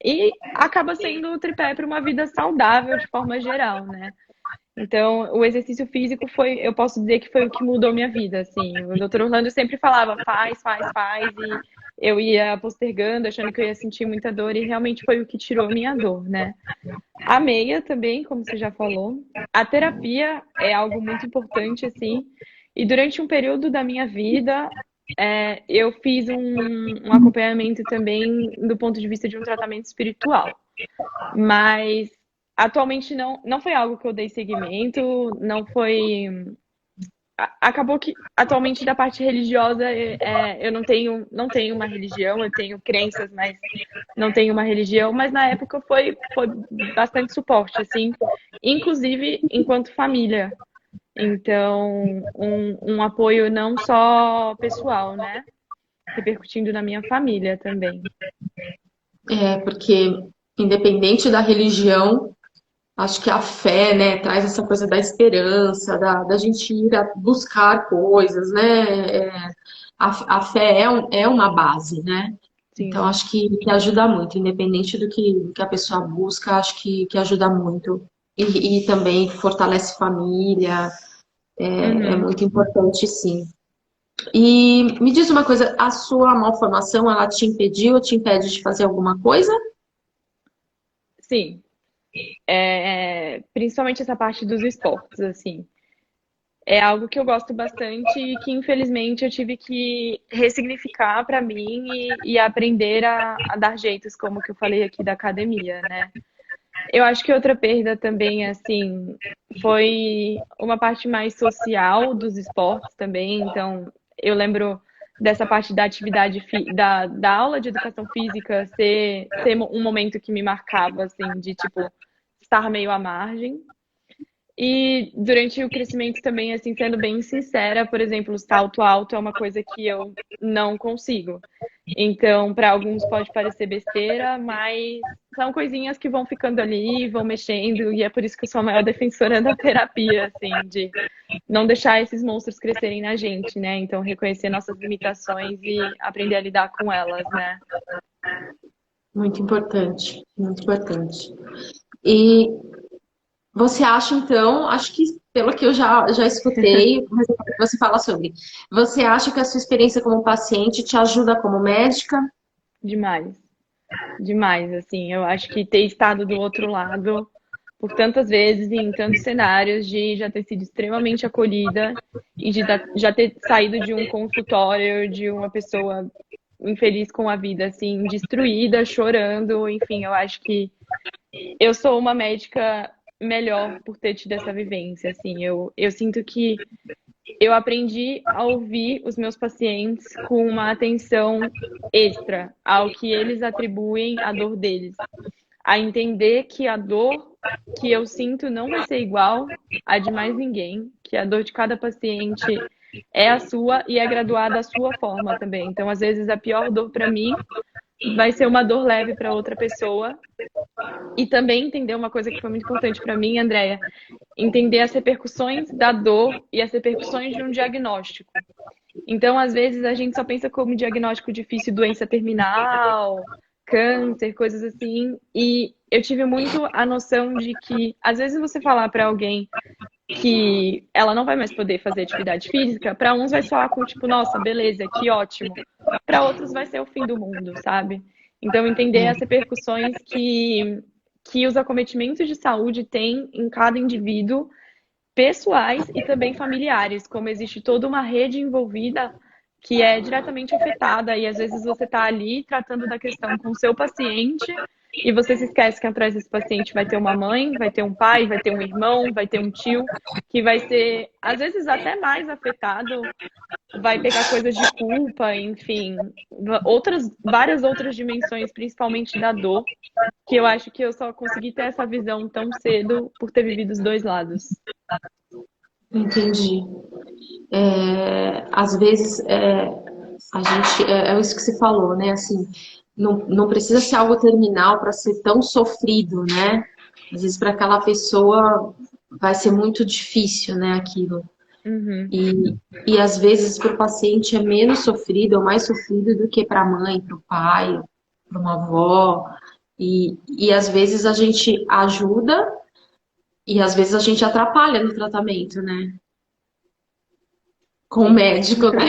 E acaba sendo o tripé para uma vida saudável de forma geral, né? Então, o exercício físico foi, eu posso dizer que foi o que mudou minha vida, assim. O doutor Orlando sempre falava, faz, faz, faz, e eu ia postergando, achando que eu ia sentir muita dor, e realmente foi o que tirou minha dor, né? A meia também, como você já falou. A terapia é algo muito importante, assim. E durante um período da minha vida, eu fiz um acompanhamento também do ponto de vista de um tratamento espiritual. Mas atualmente não foi algo que eu dei seguimento, não foi. Acabou que atualmente da parte religiosa eu não tenho uma religião, eu tenho crenças, mas não tenho uma religião, mas na época foi bastante suporte, assim, inclusive enquanto família. Então, um apoio não só pessoal, né? Repercutindo na minha família também. Porque independente da religião, acho que a fé, né, traz essa coisa da esperança, da gente ir a buscar coisas, né? A fé é uma base, né? Então, Sim. acho que ajuda muito, independente do que a pessoa busca, acho que ajuda muito. E também fortalece família, é Uhum. muito importante, sim. E me diz uma coisa, a sua malformação, ela te impediu ou te impede de fazer alguma coisa? Sim. Principalmente essa parte dos esportes, assim. É algo que eu gosto bastante e que, infelizmente, eu tive que ressignificar para mim e aprender a dar jeitos, como que eu falei aqui da academia, né? Eu acho que outra perda também, assim, foi uma parte mais social dos esportes também. Então, eu lembro dessa parte da atividade, da aula de educação física ser um momento que me marcava, assim, de, tipo, estar meio à margem. E durante o crescimento também, assim, sendo bem sincera, por exemplo, o salto alto é uma coisa que eu não consigo. Então, para alguns pode parecer besteira, mas são coisinhas que vão ficando ali, vão mexendo, e é por isso que eu sou a maior defensora da terapia, assim, de não deixar esses monstros crescerem na gente, né? Então, reconhecer nossas limitações e aprender a lidar com elas, né? Muito importante, muito importante. E você acha, então, acho que pelo que eu já escutei, mas eu quero que você fala sobre, você acha que a sua experiência como paciente te ajuda como médica? Demais, demais, assim. Eu acho que ter estado do outro lado por tantas vezes e em tantos cenários, de já ter sido extremamente acolhida e de já ter saído de um consultório de uma pessoa infeliz com a vida, assim, destruída, chorando, enfim, eu acho que eu sou uma médica melhor por ter tido essa vivência, assim, eu sinto que eu aprendi a ouvir os meus pacientes com uma atenção extra ao que eles atribuem à dor deles, a entender que a dor que eu sinto não vai ser igual à de mais ninguém, que a dor de cada paciente é a sua e é graduada à sua forma também. Então, às vezes, a pior dor para mim vai ser uma dor leve para outra pessoa. E também entender uma coisa que foi muito importante para mim, Andréia, entender as repercussões da dor e as repercussões de um diagnóstico. Então, às vezes, a gente só pensa como diagnóstico difícil, doença terminal, câncer, coisas assim. E eu tive muito a noção de que, às vezes, você falar para alguém que ela não vai mais poder fazer atividade física, para uns vai soar com tipo, nossa, beleza, que ótimo. Para outros vai ser o fim do mundo, sabe? Então, entender as repercussões que os acometimentos de saúde têm em cada indivíduo, pessoais e também familiares, como existe toda uma rede envolvida que é diretamente afetada e às vezes você está ali tratando da questão com o seu paciente e você se esquece que atrás desse paciente vai ter uma mãe, vai ter um pai, vai ter um irmão, vai ter um tio que vai ser às vezes até mais afetado, vai pegar coisas de culpa, enfim, várias outras dimensões, principalmente da dor, que eu acho que eu só consegui ter essa visão tão cedo por ter vivido os dois lados. Entendi. Às vezes, a gente, é isso que você falou, né? Assim, não precisa ser algo terminal para ser tão sofrido, né? Às vezes, para aquela pessoa vai ser muito difícil, né? Aquilo. Uhum. E às vezes, para o paciente é menos sofrido ou mais sofrido do que para a mãe, para o pai, para uma avó. E às vezes a gente ajuda e às vezes a gente atrapalha no tratamento, né? Com o Sim. médico, né?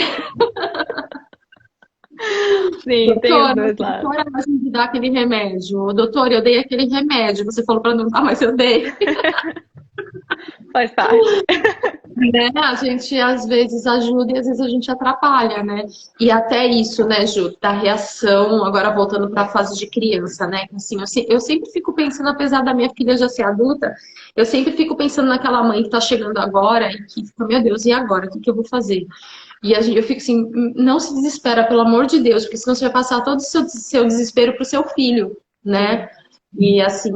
Sim, tem os Doutora, dois lados. doutora, a gente dá aquele remédio. Doutora, eu dei aquele remédio. Você falou para não dar, mas eu dei. Faz parte. Né? A gente às vezes ajuda e às vezes a gente atrapalha, né? E até isso, né, Ju, da reação, agora voltando para a fase de criança, né? Assim, eu sempre fico pensando, apesar da minha filha já ser adulta, eu sempre fico pensando naquela mãe que está chegando agora e que fica, meu Deus, e agora? O que que eu vou fazer? E eu fico assim, não se desespera, pelo amor de Deus, porque senão você vai passar todo o seu desespero pro seu filho, Sim. né? E assim,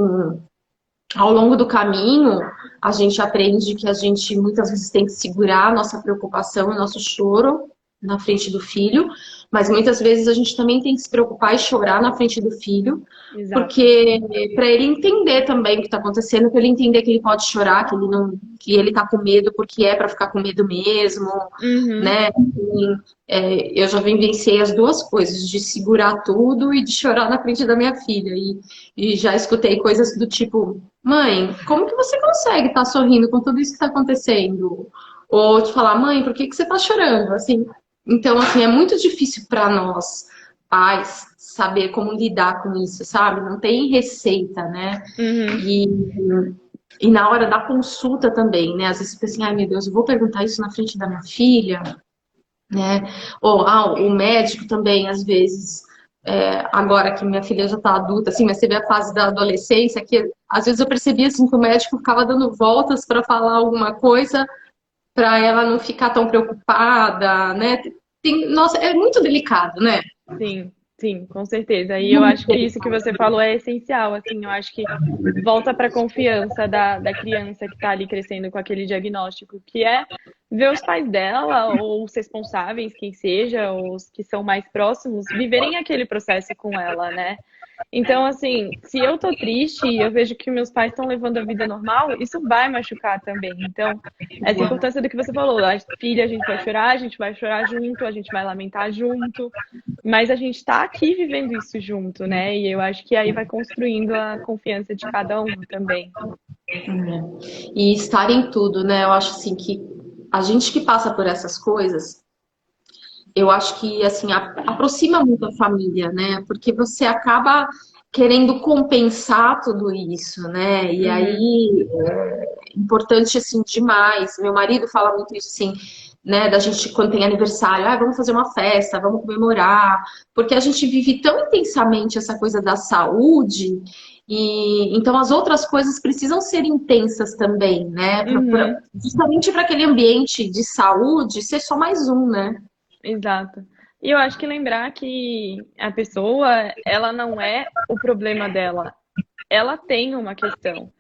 ao longo do caminho, a gente aprende que a gente muitas vezes tem que segurar a nossa preocupação e nosso choro na frente do filho, mas muitas vezes a gente também tem que se preocupar e chorar na frente do filho, Exato. porque para ele entender também o que está acontecendo, para ele entender que ele pode chorar, que ele não, que ele está com medo porque é para ficar com medo mesmo, Uhum. né? Eu já vivenciei as duas coisas, de segurar tudo e de chorar na frente da minha filha. E já escutei coisas do tipo, mãe, como que você consegue estar sorrindo com tudo isso que está acontecendo? Ou de falar, mãe, por que que você está chorando? Assim, então, assim, é muito difícil para nós, pais, saber como lidar com isso, sabe? Não tem receita, né? Uhum. E, e na hora da consulta também, né? Às vezes você pensa assim, ai meu Deus, eu vou perguntar isso na frente da minha filha, né? Ou o médico também, às vezes, agora que minha filha já está adulta, assim, mas teve a fase da adolescência, que às vezes eu percebia assim, que o médico ficava dando voltas para falar alguma coisa para ela não ficar tão preocupada, né? Nossa, é muito delicado, né? Sim. Sim, com certeza. E eu acho que isso que você falou é essencial, assim, eu acho que volta para a confiança da criança que está ali crescendo com aquele diagnóstico, que é ver os pais dela, ou os responsáveis, quem seja, ou os que são mais próximos, viverem aquele processo com ela, né? Então, assim, se eu tô triste e eu vejo que meus pais estão levando a vida normal, isso vai machucar também. Então, essa importância do que você falou, a filha, a gente vai chorar junto, a gente vai lamentar junto, mas a gente está aqui vivendo isso junto, né? E eu acho que aí vai construindo a confiança de cada um também. E estar em tudo, né? Eu acho assim que a gente que passa por essas coisas, eu acho que assim aproxima muito a família, né? Porque você acaba querendo compensar tudo isso, né? E Uhum, aí é importante assim demais. Meu marido fala muito isso assim, né? Da gente quando tem aniversário, ah, vamos fazer uma festa, vamos comemorar, porque a gente vive tão intensamente essa coisa da saúde. E então as outras coisas precisam ser intensas também, né? uhum. Justamente para aquele ambiente de saúde ser só mais um, né? Exato. E eu acho que lembrar que a pessoa, ela não é o problema dela. Ela tem uma questão.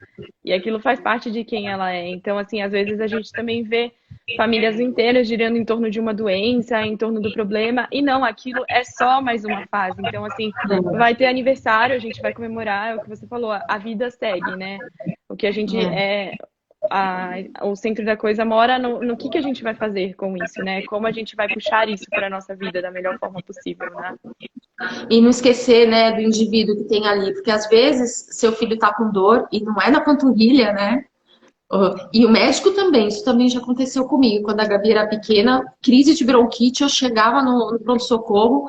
E aquilo faz parte de quem ela é. Então, assim, às vezes a gente também vê famílias inteiras girando em torno de uma doença, em torno do problema, e não, aquilo é só mais uma fase. Então, assim, vai ter aniversário, a gente vai comemorar, é o que você falou, a vida segue, né? O que a gente é, o centro da coisa mora no que a gente vai fazer com isso, né? Como a gente vai puxar isso para a nossa vida da melhor forma possível, né? E não esquecer, né, do indivíduo que tem ali, porque às vezes seu filho tá com dor e não é na panturrilha, né? E o médico também, isso também já aconteceu comigo. Quando a Gabi era pequena, crise de bronquite, eu chegava no pronto-socorro,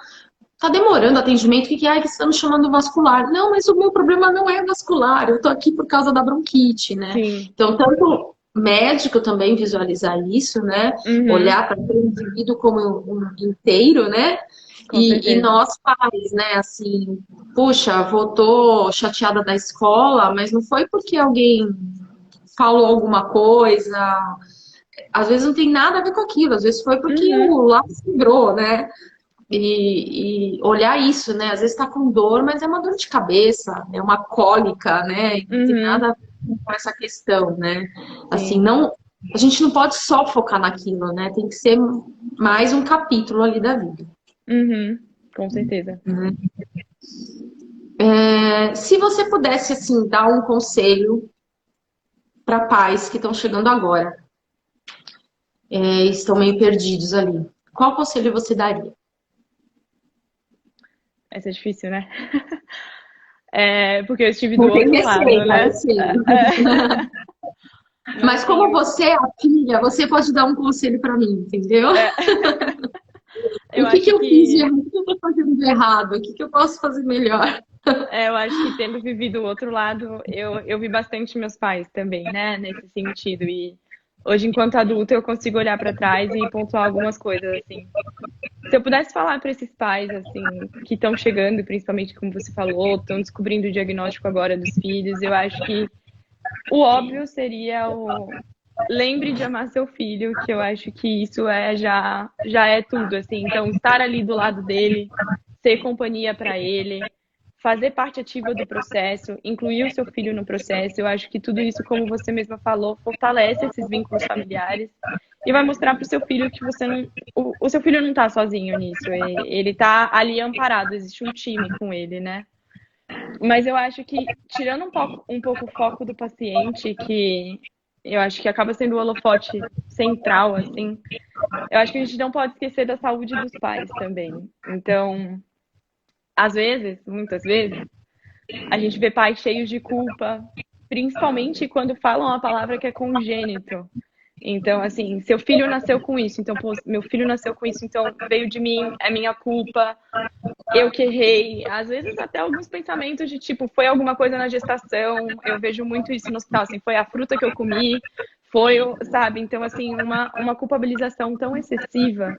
tá demorando atendimento, o que que é? Ah, que você tá me chamando vascular. Não, mas o meu problema não é vascular, eu tô aqui por causa da bronquite, né? Sim. Então, tanto médico também visualizar isso, né? Uhum. Olhar para o indivíduo como um inteiro, né? Com E certeza. nós pais, né? Assim, puxa, voltou chateada da escola, mas não foi porque alguém falou alguma coisa. Às vezes não tem nada a ver com aquilo, às vezes foi porque Uhum. o lápis quebrou, né? E olhar isso, né? Às vezes tá com dor, mas é uma dor de cabeça, é uma cólica, né? E não tem Uhum. nada a ver com essa questão, né? Assim, Sim. não, a gente não pode só focar naquilo, né? Tem que ser mais um capítulo ali da vida. Uhum. Com certeza. Se você pudesse, assim, dar um conselho para pais que estão chegando agora, estão meio perdidos ali, qual conselho você daria? Essa é difícil, né? É, porque eu estive do Não tem outro lado, receita, eu né? sei. Não Mas como tenho. você é a filha, você pode dar um conselho para mim, entendeu? É, eu O que que acho eu fiz de que errado? O que eu tô fazendo de errado? O que que eu posso fazer melhor? eu acho que tendo vivido o outro lado, eu vi bastante meus pais também, né? Nesse sentido. E hoje, enquanto adulta, eu consigo olhar para trás e pontuar algumas coisas, assim. Se eu pudesse falar para esses pais, assim, que estão chegando, principalmente como você falou, estão descobrindo o diagnóstico agora dos filhos, eu acho que o óbvio seria o lembre de amar seu filho, que eu acho que isso já é tudo, assim. Então, estar ali do lado dele, ser companhia para ele, fazer parte ativa do processo, incluir o seu filho no processo, eu acho que tudo isso, como você mesma falou, fortalece esses vínculos familiares e vai mostrar para o seu filho que você não, o seu filho não está sozinho nisso, ele está ali amparado, existe um time com ele, né? Mas eu acho que, tirando um pouco o foco do paciente, que eu acho que acaba sendo o holofote central, assim, eu acho que a gente não pode esquecer da saúde dos pais também. Então, às vezes, muitas vezes, a gente vê pais cheios de culpa, principalmente quando falam a palavra que é congênito. Então, assim, seu filho nasceu com isso, então, pô, meu filho nasceu com isso, então veio de mim, é minha culpa, eu que errei. Às vezes até alguns pensamentos de tipo, foi alguma coisa na gestação. Eu vejo muito isso no hospital, assim, foi a fruta que eu comi, sabe? Então, assim, uma culpabilização tão excessiva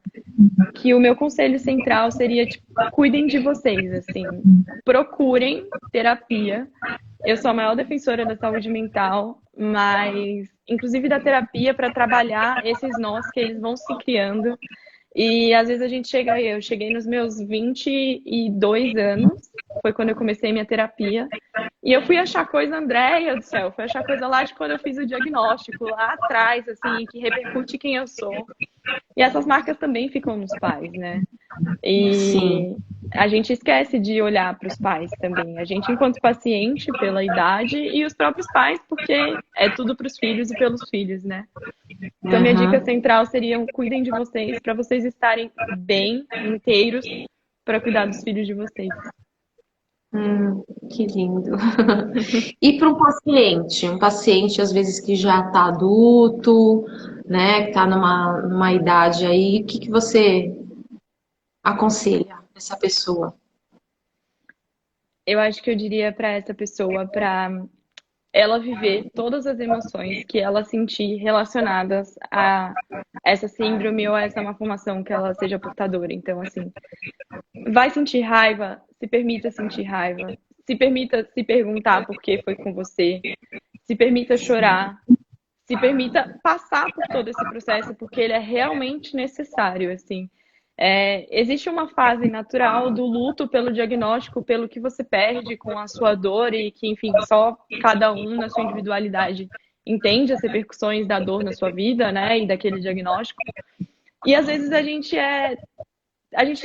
que o meu conselho central seria, tipo, cuidem de vocês, assim, procurem terapia. Eu sou a maior defensora da saúde mental, mas inclusive da terapia para trabalhar esses nós que eles vão se criando E às vezes a gente chega, eu cheguei nos meus 22 anos, foi quando eu comecei minha terapia, e eu fui achar coisa, Andréia do céu, fui achar coisa lá de quando eu fiz o diagnóstico, lá atrás, assim, que repercute quem eu sou. E essas marcas também ficam nos pais, né? Sim. E a gente esquece de olhar para os pais também. A gente, enquanto paciente, pela idade, e os próprios pais, porque é tudo para os filhos e pelos filhos, né? Então, minha dica Aham. central seria: cuidem de vocês, para vocês estarem bem, inteiros, para cuidar dos filhos de vocês. Que lindo. E para um paciente às vezes que já está adulto, né, que está numa idade aí, o que que você aconselha essa pessoa? Eu acho que eu diria para essa pessoa, para ela viver todas as emoções que ela sentir relacionadas a essa síndrome ou a essa malformação que ela seja portadora. Então, assim, vai sentir raiva? Se permita sentir raiva. Se permita se perguntar por que foi com você. Se permita chorar. Se permita passar por todo esse processo, porque ele é realmente necessário, assim. Existe uma fase natural do luto pelo diagnóstico, pelo que você perde com a sua dor e que, enfim, só cada um na sua individualidade entende as repercussões da dor na sua vida, né, e daquele diagnóstico. E às vezes a gente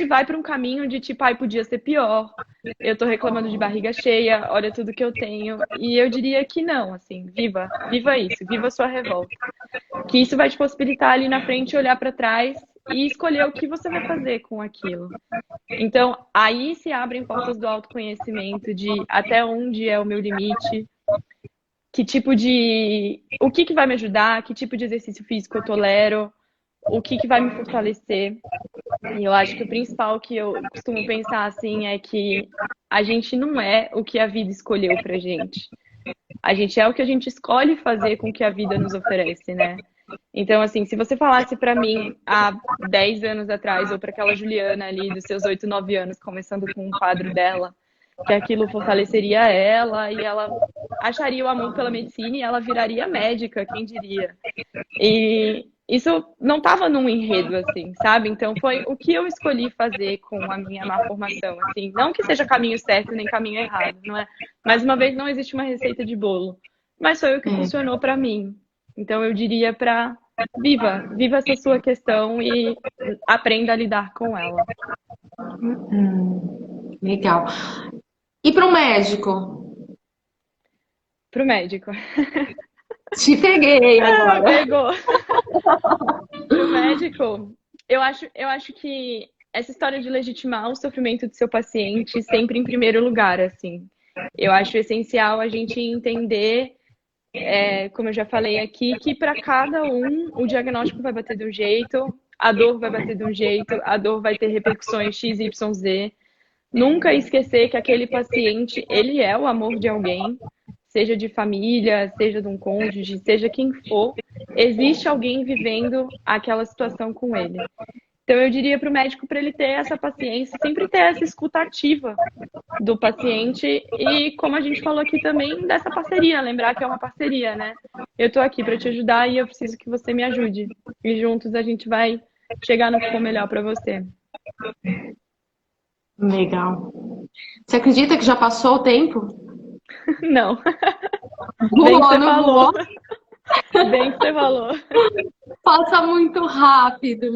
vai para um caminho de tipo, ai, podia ser pior. Eu tô reclamando de barriga cheia, olha tudo que eu tenho. E eu diria que não, assim, viva isso, viva a sua revolta. Que isso vai te possibilitar ali na frente olhar para trás e escolher o que você vai fazer com aquilo. Então, aí se abrem portas do autoconhecimento, de até onde é o meu limite, que tipo de. O que vai me ajudar, que tipo de exercício físico eu tolero, o que vai me fortalecer. E eu acho que o principal que eu costumo pensar assim é que a gente não é o que a vida escolheu pra gente. A gente é o que a gente escolhe fazer com o que a vida nos oferece, né? Então, assim, se você falasse pra mim há 10 anos atrás, ou para aquela Juliana ali dos seus 8, 9 anos, começando com um quadro dela, que aquilo fortaleceria ela e ela acharia o amor pela medicina e ela viraria médica, quem diria? E isso não estava num enredo, assim, sabe? Então foi o que eu escolhi fazer com a minha má formação, assim. Não que seja caminho certo nem caminho errado, não é? Mais uma vez, não existe uma receita de bolo, mas foi o que É. funcionou para mim. Então eu diria para viva essa sua questão e aprenda a lidar com ela. Legal. E para o médico? Pro médico. Te peguei Ah, agora. pegou. Pro médico, eu acho que essa história de legitimar o sofrimento do seu paciente sempre em primeiro lugar, assim. Eu acho essencial a gente entender, como eu já falei aqui, que para cada um o diagnóstico vai bater de um jeito, a dor vai bater de um jeito, a dor vai ter repercussões X, Y, Z. Nunca esquecer que aquele paciente, ele é o amor de alguém, seja de família, seja de um cônjuge, seja quem for, existe alguém vivendo aquela situação com ele. Então eu diria para o médico para ele ter essa paciência, sempre ter essa escuta ativa do paciente e, como a gente falou aqui também, dessa parceria, lembrar que é uma parceria, né? Eu estou aqui para te ajudar e eu preciso que você me ajude. E juntos a gente vai chegar no que for melhor para você. Legal. Você acredita que já passou o tempo? Não, bem que Voou, você não falou. voou? Bem que você falou. Passa muito rápido,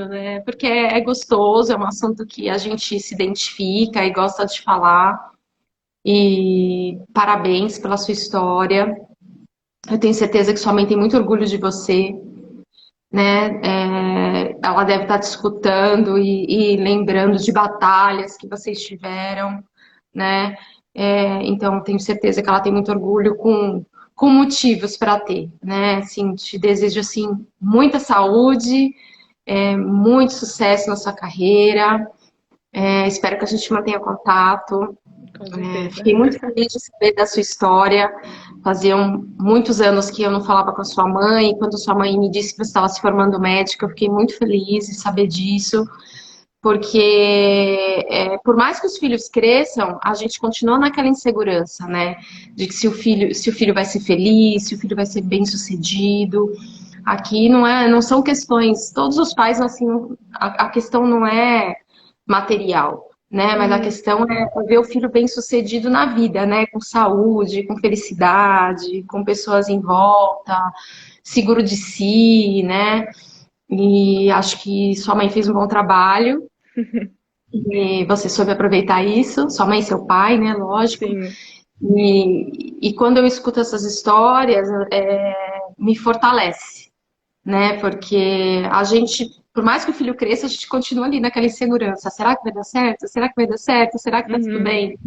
né? Porque é gostoso, é um assunto que a gente se identifica e gosta de falar. E parabéns pela sua história. Eu tenho certeza que sua mãe tem muito orgulho de você, né? Ela deve estar te escutando e lembrando de batalhas que vocês tiveram, né? Então, tenho certeza que ela tem muito orgulho com motivos para ter, né? Assim, te desejo assim muita saúde, muito sucesso na sua carreira. Espero que a gente mantenha contato. Com certeza. Fiquei muito feliz de saber da sua história. Faziam muitos anos que eu não falava com a sua mãe. Quando sua mãe me disse que você estava se formando médica, eu fiquei muito feliz de saber disso, porque por mais que os filhos cresçam, a gente continua naquela insegurança, né? De que se o filho vai ser feliz, se o filho vai ser bem-sucedido. Aqui não são questões, todos os pais, assim, a questão não é material, né? Mas a Uhum, questão é ver o filho bem-sucedido na vida, né? Com saúde, com felicidade, com pessoas em volta, seguro de si, né? E acho que sua mãe fez um bom trabalho e você soube aproveitar isso, sua mãe e seu pai, né? Lógico. sim. E quando eu escuto essas histórias, me fortalece, né? Porque a gente, por mais que o filho cresça, a gente continua ali naquela insegurança. Será que vai dar certo? Será que vai dar certo? Será que tá tudo Uhum, bem?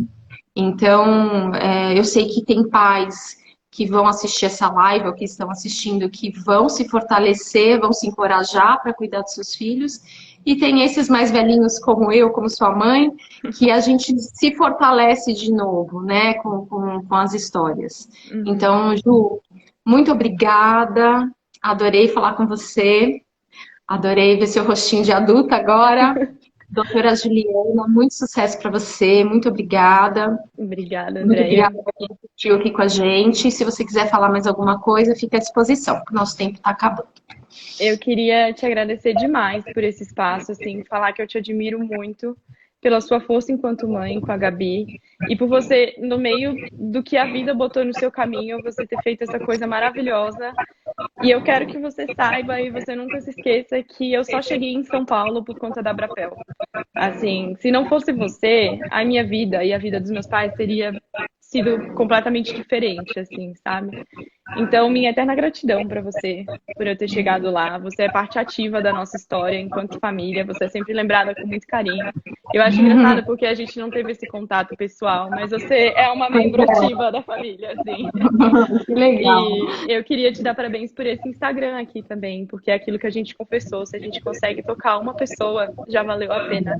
Então, eu sei que tem pais que vão assistir essa live ou que estão assistindo que vão se fortalecer, vão se encorajar para cuidar dos seus filhos. E tem esses mais velhinhos como eu, como sua mãe, que a gente se fortalece de novo, né, com as histórias. uhum. Então, Ju, muito obrigada. Adorei falar com você. Adorei ver seu rostinho de adulta agora. Doutora Juliana, muito sucesso para você. Muito obrigada. Obrigada, Muito Andréia. obrigada por quem assistiu aqui com a gente. Se você quiser falar mais alguma coisa, fica à disposição, porque o nosso tempo está acabando. Eu queria te agradecer demais por esse espaço, assim, falar que eu te admiro muito pela sua força enquanto mãe com a Gabi e por você, no meio do que a vida botou no seu caminho, você ter feito essa coisa maravilhosa. E eu quero que você saiba e você nunca se esqueça que eu só cheguei em São Paulo por conta da Brapel. Assim, se não fosse você, a minha vida e a vida dos meus pais teria sido completamente diferente, assim, sabe? Então, minha eterna gratidão para você por eu ter chegado lá. Você é parte ativa da nossa história enquanto família. Você é sempre lembrada com muito carinho. Eu acho engraçado porque a gente não teve esse contato pessoal, mas você é uma Pois membro ativa da família, assim. é, que legal. E eu queria te dar parabéns por esse Instagram aqui também, porque é aquilo que a gente confessou. Se a gente consegue tocar uma pessoa, já valeu a pena.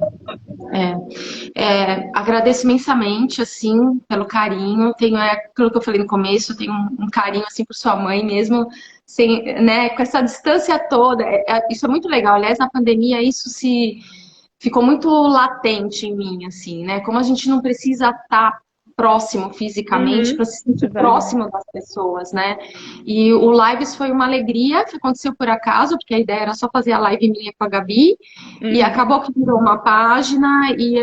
Agradeço imensamente, assim, pelo carinho. Tenho, aquilo que eu falei no começo, tenho um carinho, assim, por sua mãe mesmo, sem, né, com essa distância toda. Isso é muito legal. Aliás, na pandemia, isso se ficou muito latente em mim, assim, né? Como a gente não precisa estar próximo fisicamente Uhum, para se sentir exato. próximo das pessoas, né? E o Lives foi uma alegria que aconteceu por acaso, porque a ideia era só fazer a live minha com a Gabi, e Uhum, acabou que virou uma página e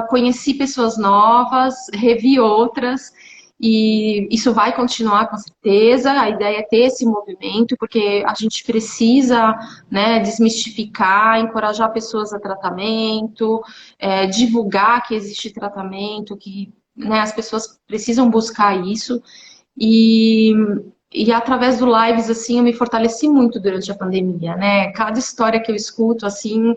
conheci pessoas novas, revi outras. E isso vai continuar com certeza. A ideia é ter esse movimento, porque a gente precisa, né, desmistificar, encorajar pessoas a tratamento, divulgar que existe tratamento, que, né, as pessoas precisam buscar isso. E, e através do Lives, assim, eu me fortaleci muito durante a pandemia, né? Cada história que eu escuto, assim,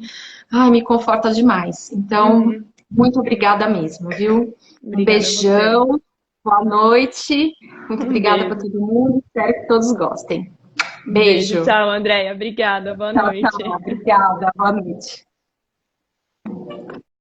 ai, me conforta demais. Então, uhum. muito obrigada mesmo, viu? Um Obrigada a você. beijão, boa noite. Muito Um obrigada para beijo. todo mundo. Espero que todos gostem. Um beijo. Beijo. Tchau, Andréia. Obrigada. Boa Tchau, noite. tchau. Obrigada. Boa noite.